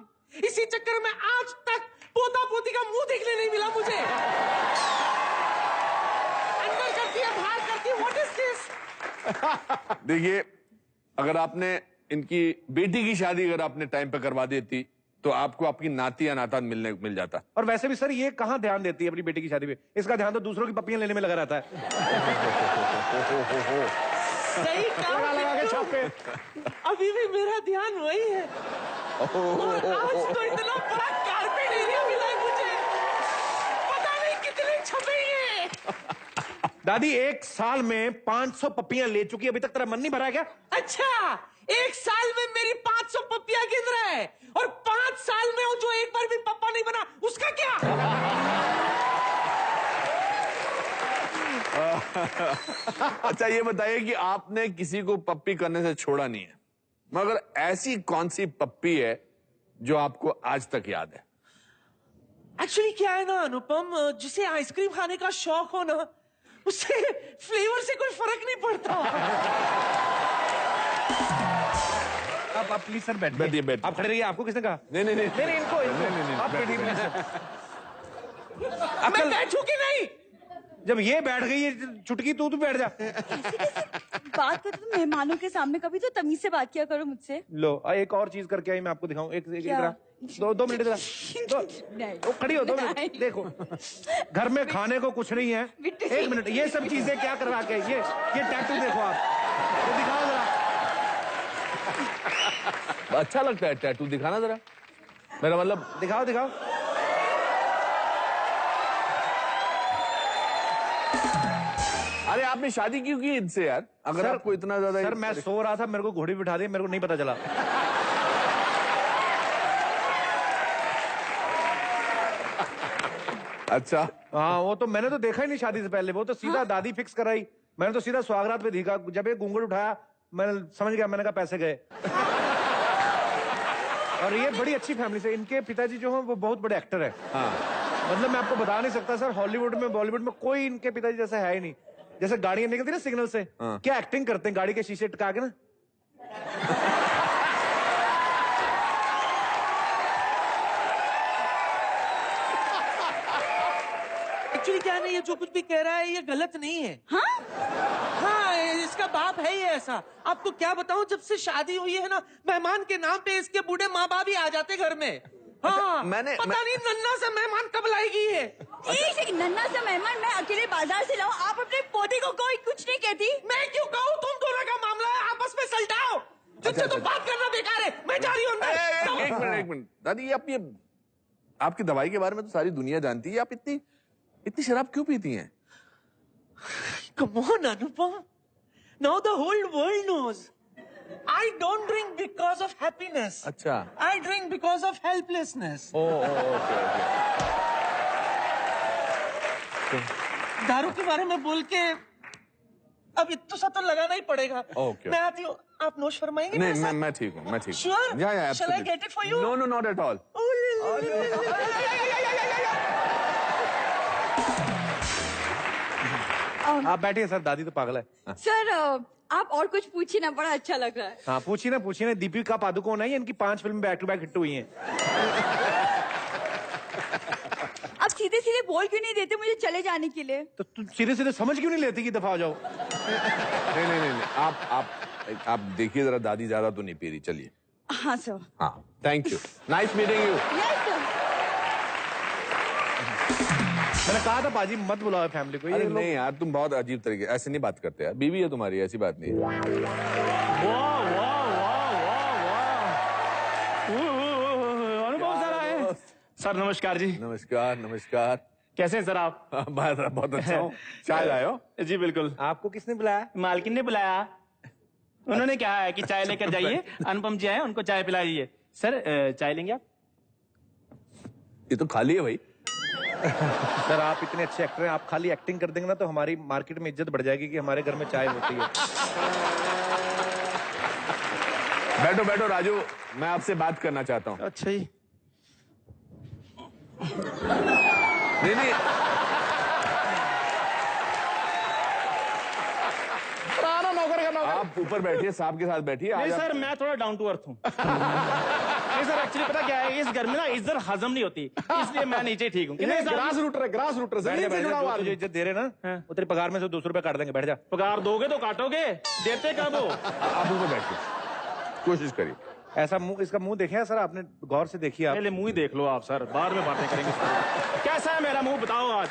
इसी चक्कर में आज तक पोता पोती का मुंह देखने नहीं मिला मुझे। अंदर करती है, बाहर करती है, व्हाट इज दिस? देखिए, अगर आपने इनकी बेटी की शादी अगर आपने टाइम पे करवा देती तो आपको आपकी नाती या नाता मिल जाता। और वैसे भी सर ये कहाँ ध्यान देती है अपनी बेटी की शादी पे? इसका ध्यान तो दूसरों की पप्पियां लेने में लगा रहता है। सही लगा लगा के कहा। छापे। अभी भी मेरा ध्यान वही है। और आज तो इतना बड़ा कारपेट एरिया मिला है मुझे, पता नहीं कितने छपेंगे। दादी 1 साल में 500 पप्पियां ले चुकी, अभी तक तेरा मन नहीं भरा है क्या? अच्छा, 1 साल में मेरी 500 पप्पियां गिन रहा है, और 5 साल में वो जो एक बार भी पप्पा नहीं बना उसका क्या? अच्छा, ये बताइए कि आपने किसी को पप्पी करने से छोड़ा नहीं है, मगर ऐसी कौन सी पप्पी है जो आपको आज तक याद है? एक्चुअली क्या है ना अनुपम, जिसे आइसक्रीम खाने का शौक हो ना, उससे फ्लेवर से कोई फर्क नहीं पड़ता। आप प्लीज सर बैठिए। बैठिए। आप खड़े रहिए, आपको किसने कहा? नहीं नहीं नहीं नहीं इनको नहीं, आप बैठिए प्लीज सर। मैं बैठूं कि नहीं? जब ये बैठ गई है चुटकी, तू बैठ जा। बात करते तो मेहमानों के सामने कभी तो तमीज से बात किया करो मुझसे। लो एक और चीज करके आई, मैं आपको दिखाऊं। एक क्या? दो मिनट जरा। नहीं। वो खड़ी हो, 2 मिनट। नहीं। देखो, घर में खाने को कुछ नहीं है। बिट्टू 1 मिनट, ये सब चीजें क्या करवा के, ये टैटू देखो आप, ये दिखाओ जरा। अच्छा लगता है टैटू दिखाना जरा, मेरा मतलब। दिखाओ दिखाओ। अरे आपने शादी क्यों की इनसे यार, अगर सर, आपको इतना ज्यादा? सर मैं सो रहा था, मेरे को घोड़ी बिठा दी, मेरे को नहीं पता चला। अच्छा, हाँ, वो तो मैंने तो देखा ही नहीं शादी से पहले, वो तो सीधा दादी फिक्स कराई। मैंने तो सीधा स्वागरात पे देखा, जब ये घूंघट उठाया मैंने समझ गया, मैंने कहा पैसे गए। और ये बड़ी अच्छी फैमिली से, इनके पिताजी जो हैं वो बहुत बड़े एक्टर हैं। हाँ। मतलब मैं आपको बता नहीं सकता सर, हॉलीवुड में बॉलीवुड में कोई इनके पिताजी जैसा है ही नहीं। जैसे गाड़ियां निकलती ना सिग्नल से, क्या एक्टिंग करते हैं गाड़ी के शीशे टका के ना। एक्चुअली क्या नहीं, ये जो कुछ भी कह रहा है ये गलत नहीं है। हाँ, इसका बाप है ही ऐसा। आपको क्या बताऊं, जब से शादी हुई है ना, मेहमान के नाम पे इसके बूढ़े माँ बाप ही आ जाते घर में। हाँ, पता नहीं नन्ना से मेहमान कब लाएगी ये। एक नन्ना सा मेहमान मैं अकेले बाजार से लाऊं, आप अपने पोते को कोई कुछ नहीं कहती? मैं क्यों कहूँ, तुम दोनों का मामला है, आपस में सुलझाओ। तुमसे तो बात करना बेकार है, मैं जा रही हूँ अंदर। एक मिनट दादी, आप ये आपकी दवाई के बारे में तो सारी दुनिया जानती है, आप इतनी शराब क्यों पीती हैं? Come on, Anupam. Now the whole world knows. I don't drink because of happiness. अच्छा। I drink because of helplessness. Okay. दारू के बारे में बोल के अब इतना सा तो लगाना ही पड़ेगा। Okay. मैं आती हूँ, आप नोश फरमाएंगे? नहीं, मैं ठीक हूँ, मैं ठीक हूँ। Sure? Yeah, Shall I get it for you? No, not at all. आप बैठिए सर, दादी तो पागल है। सर आप और कुछ पूछिए ना, बड़ा अच्छा लग रहा है। हाँ पूछिए ना। दीपिका पादुकोण आई है, इनकी 5 film back to back hit हुई हैं। आप सीधे सीधे बोल क्यों नहीं देते मुझे चले जाने के लिए? तो तुम सीधे सीधे समझ क्यों नहीं लेती कि दफा हो जाओ? नहीं, आप देखिए जरा, दादी ज्यादा तो नहीं पी रही, चलिए। हाँ सर। हाँ, thank you, nice meeting you. Yes sir. मैंने कहा था पाजी मत बुलाओ फैमिली को। अरे नहीं यार, तुम बहुत अजीब तरीके, ऐसे नहीं बात करते यार, बीवी है तुम्हारी, ऐसी बात नहीं है। अनुभव सर आए। सर नमस्कार जी। नमस्कार। कैसे हैं सर आप? बहुत अच्छा हूँ। चाय लायो? जी बिल्कुल। आपको किसने बुलाया? मालकिन ने बुलाया। उन्होंने कहा है कि चाय लेकर जाइए, अनुपम जी आए, उनको चाय पिलाइए। सर चाय लेंगे आप? ये तो खाली है भाई। सर आप इतने अच्छे एक्टर हैं, आप खाली एक्टिंग कर देंगे ना तो हमारी मार्केट में इज्जत बढ़ जाएगी कि हमारे घर में चाय होती है। बैठो राजू, मैं आपसे बात करना चाहता हूँ। अच्छा जी। नहीं, आप ऊपर बैठिए, साहब के साथ बैठिए। नहीं सर, मैं थोड़ा डाउन टू अर्थ हूँ। नहीं सर, एक्चुअली पता क्या है, इस घर में ना इज्जत हजम नहीं होती, इसलिए मैं नीचे ठीक हूँ। ग्रास रूटर जमीन से जुड़ा हुआ तुझे इज्जत दे रहे ना, वो तेरी पगार में से 200 रुपए काट देंगे। बैठ जा। पगार दोगे तो काटोगे, देते कब हो? आप ऊपर बैठिए, कोशिश करिए। ऐसा मुंह, इसका मुंह देखे सर आपने? गौर से देखिए आप। पहले मुंह ही देख लो आप सर, बाद में बातें करेंगे। कैसा है मेरा मुंह बताओ आज?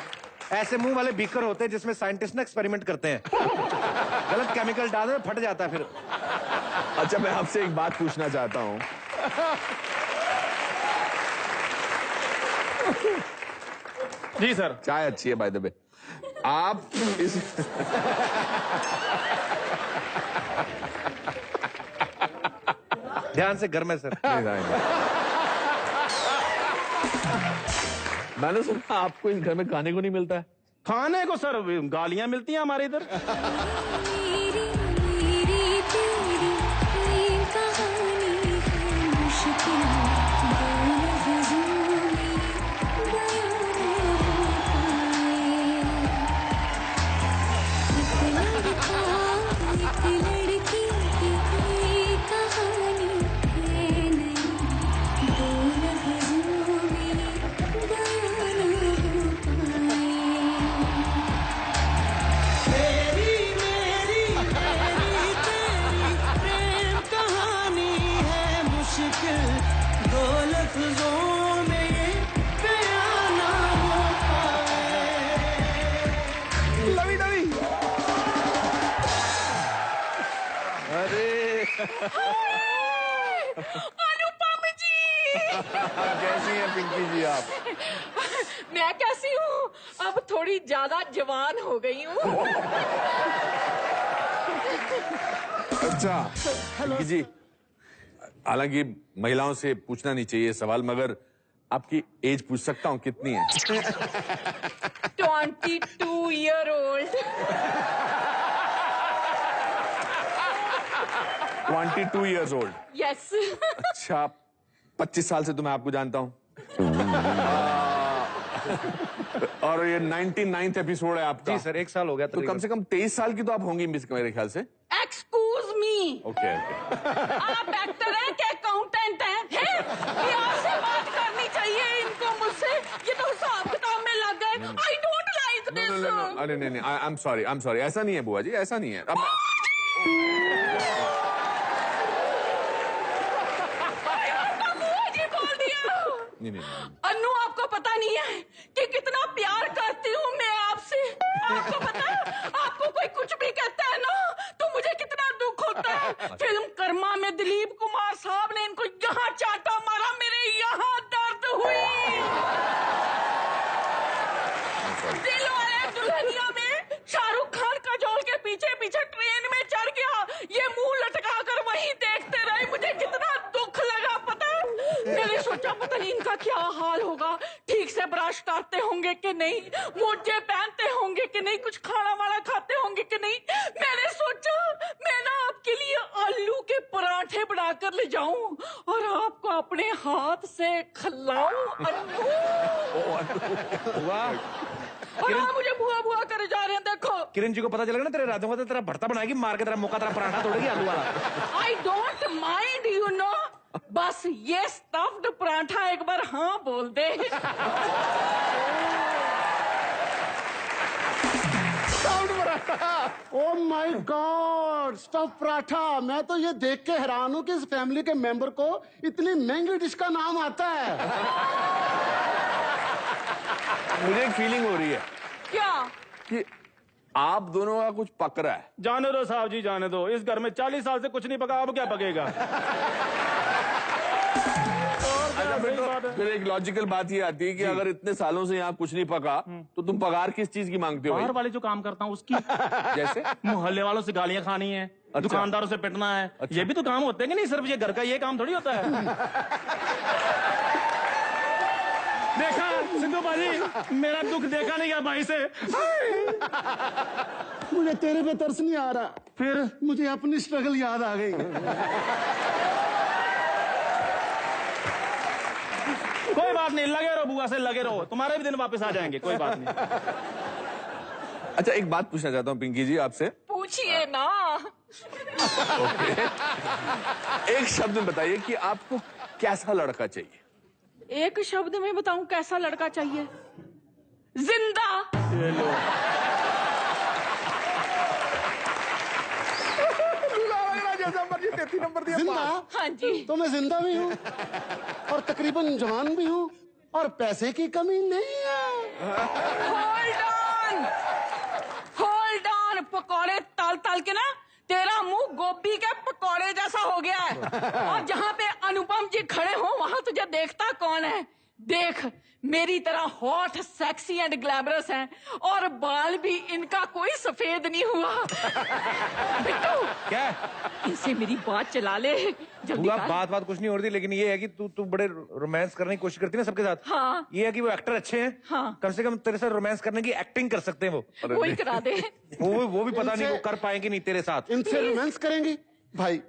ऐसे मुंह वाले बीकर होते हैं जिसमें साइंटिस्ट ना एक्सपेरिमेंट करते हैं। गलत केमिकल डाल दे, फट जाता है फिर। अच्छा, मैं आपसे एक बात पूछना चाहता हूँ। जी सर। चाय अच्छी है बाय द वे। आप इस ध्यान से घर में सर। मैंने सुना आपको इस घर में खाने को नहीं मिलता है। खाने को सर गालियां मिलती हैं हमारे इधर। अनुपम जी। कैसी हैं पिंकी जी आप? मैं कैसी हूँ? अब थोड़ी ज्यादा जवान हो गई हूँ। अच्छा पिंकी जी, हालांकि महिलाओं से पूछना नहीं चाहिए सवाल, मगर आपकी एज पूछ सकता हूँ कितनी है? 22 year old। 22 years old। Yes. अच्छा, 25 साल से तो मैं आपको जानता हूँ। और ये 99th एपिसोड है आपका। जी सर, 1 साल हो गया तो कम से कम 23 साल की तो आप होंगी मिस, मेरे ख्याल से। एक्सक्यूज मी, ओके आप एक्टर हैं कि अकाउंटेंट हैं? प्यार से बात करनी चाहिए इनको मुझसे, ये तो हिसाब किताब में लग गए। I don't like this. अरे नहीं, आई एम सॉरी, ऐसा नहीं है बुआ जी, ऐसा नहीं है। अब नहीं। अन्नू, आपको पता नहीं है कि कितना प्यार करती हूँ मैं आपसे। आपको पता है, आपको कोई कुछ भी कहता है ना तो मुझे कितना दुख होता है। फिल्म कर्मा में दिलीप कुमार साहब ने इनको यहाँ चाटा मारा, मेरे यहाँ दर्द हुई। दिलवाले दुल्हनिया में शाहरुख खान काजोल के पीछे पीछे ट्रेन में चढ़ गया, ये मुंह लटका कर वहीं देखते रहे, मुझे कितना दुख लगा पता है। मैंने सोचा पता नहीं इनका क्या हाल होगा, ठीक से ब्रश करते होंगे कि नहीं, मोजे पहनते होंगे कि नहीं, कुछ खाना वाला खाते होंगे कि नहीं। मैंने सोचा मैं ना आपके लिए आलू के पराठे बनाकर ले जाऊं और आपको अपने हाथ से खिलाऊं। और आप मुझे बुआ बुआ करे जा रहे हैं, देखो। किरण जी को पता चलेगा ना तेरे रातों का, तो तेरा भरता बनाएगी मार के, तेरा मुक्का तेरा पराठा तोड़ेगी आलू वाला। I don't mind you know, बस ये स्टफ्ड पराठा एक बार हाँ बोल दे। Oh my god, stuff paratha. मैं तो ये देख के हैरान हूँ कि इस फैमिली के मेंबर को इतनी महंगी डिश का नाम आता है। मुझे एक फीलिंग हो रही है क्या कि आप दोनों का कुछ पक रहा है। जाने दो साहब जी, जाने दो। इस घर में 40 साल से कुछ नहीं पका, अब क्या पकेगा? फिर एक लॉजिकल बात ये आती है कि अगर इतने सालों से यहाँ कुछ नहीं पका तो तुम पगार किस चीज की मांगते हो? बाहर वाले जो काम करता हूँ उसकी। जैसे मोहल्ले वालों से गालियां खानी है, दुकानदारों से पिटना है। ये भी तो काम होते हैं कि नहीं? सिर्फ ये घर का ये काम थोड़ी होता है। देखा सिद्धू बाजी, मेरा दुख देखा नहीं गया भाई से। मुझे तेरे पे तरस नहीं आ रहा, फिर मुझे अपनी स्ट्रगल याद आ गई। कोई बात नहीं, लगे रहो बुआ से, लगे रहो, तुम्हारे भी दिन वापस आ जाएंगे, कोई बात नहीं। अच्छा, एक बात पूछना चाहता हूँ पिंकी जी आपसे। पूछिए ना। एक शब्द में बताइए कि आपको कैसा लड़का चाहिए? एक शब्द में बताऊं कैसा लड़का चाहिए? जिंदा। ये लो। जिंदा? हाँ जी। तो मैं जिंदा भी हूँ और तकरीबन जवान भी हूँ और पैसे की कमी नहीं है। होल्ड ऑन, पकौड़े ताल ताल के ना तेरा मुंह गोभी के पकौड़े जैसा हो गया है। और जहाँ पे अनुपम जी खड़े हो वहां तुझे देखता कौन है? देख, मेरी तरह हॉट, सेक्सी एंड ग्लैमरस हैं और बाल भी इनका कोई सफेद नहीं हुआ। बिट्टू, क्या इनसे मेरी बात चला ले जल्दी। बात कुछ नहीं हो रही, लेकिन ये है कि तू बड़े रोमांस करने की कोशिश करती है ना सबके साथ। हाँ। ये है कि वो एक्टर अच्छे हैं। हाँ। कम से कम तेरे साथ रोमांस करने की एक्टिंग कर सकते हैं वो। वही करा दे। वो भी पता नहीं वो कर पाएंगे नहीं तेरे साथ। इनसे रोमांस करेंगी भाई?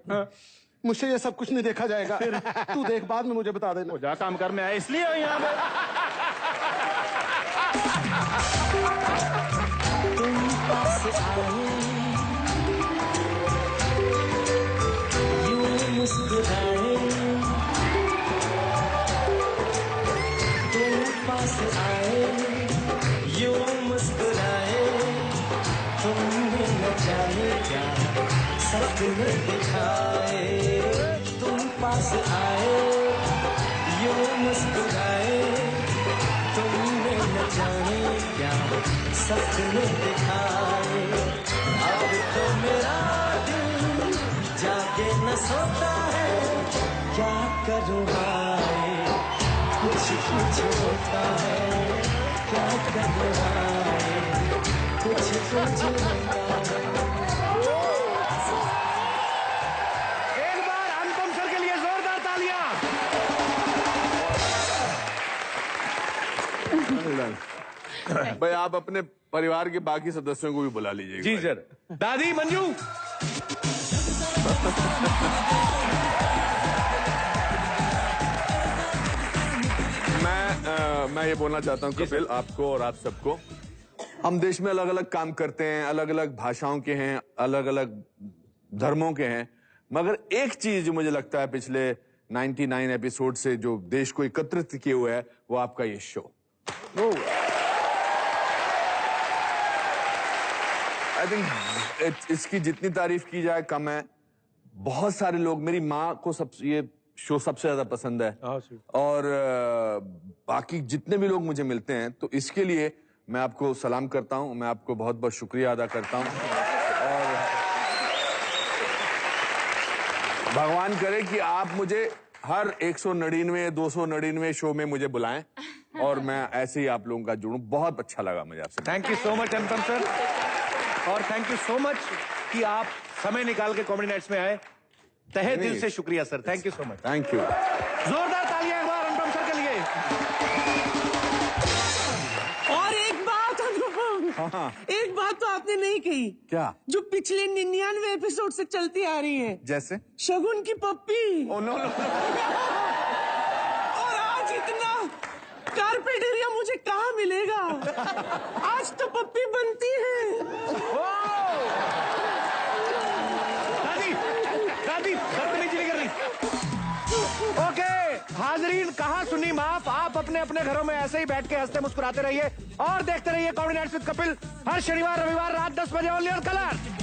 मुझसे ये सब कुछ नहीं देखा जाएगा। तू देख, बाद में मुझे बता देना। जा काम कर, मैं आया इसलिए हूँ यहाँ पे। मुस्कुराए तुम पास आए, यूं मुस्कुराए तुमने न जाने क्या सपने दिखाए। तुम पास आए, यूं मुस्कुराए तुमने न जाने क्या सपने दिखाए। अब तो मेरा दिल जागे न सोता है, क्या करूँ हाय कुछ कुछ होता है, क्या करूँ हाय कुछ कुछ होता है। एक बार अनुपम सर के लिए जोरदार तालियां। भाई आप अपने परिवार के बाकी सदस्यों को भी बुला लीजिएगा। जी सर। दादी मंजू। मैं ये बोलना चाहता हूँ कपिल, आपको और आप सबको, हम देश में अलग अलग काम करते हैं, अलग अलग भाषाओं के हैं, अलग अलग धर्मों के हैं, मगर एक चीज जो मुझे लगता है पिछले 99 एपिसोड से जो देश को एकत्रित किए हुए है, वो आपका ये शो। आई थिंक इसकी जितनी तारीफ की जाए कम है। बहुत सारे लोग, मेरी माँ को ये शो सबसे ज्यादा पसंद है, और बाकी जितने भी लोग मुझे मिलते हैं, तो इसके लिए मैं आपको सलाम करता हूं, मैं आपको बहुत बहुत शुक्रिया अदा करता हूं, और भगवान करे कि आप मुझे हर 199 299 शो में मुझे बुलाएं, और मैं ऐसे ही आप लोगों का जुड़ूं। बहुत अच्छा लगा मुझे आपसे। Thank you so much Anupam sir, और थैंक यू सो मच कि आप समय निकाल के कॉमेडी नाइट्स में आए। तहे दिल से शुक्रिया sir, thank you so much. Thank you. जोरदार तालियां एक बार अनुपम सर के लिए। और एक बात अनुपम, एक बात तो आपने नहीं कही। क्या? जो पिछले 99 एपिसोड से चलती आ रही है, जैसे शगुन की पप्पी। No no. और आज इतना कारपेट एरिया मुझे कहाँ मिलेगा? आज तो पप्पी बनती है। दादी बदतमीजी नहीं करनी। ओके हाजरीन, कहाँ सुनी माफ। आप अपने अपने घरों में ऐसे ही बैठ के हंसते मुस्कुराते रहिए और देखते रहिए कॉमेडी नाइट्स विद कपिल, हर शनिवार रविवार रात 10 बजे ओनली ऑन कलर्स।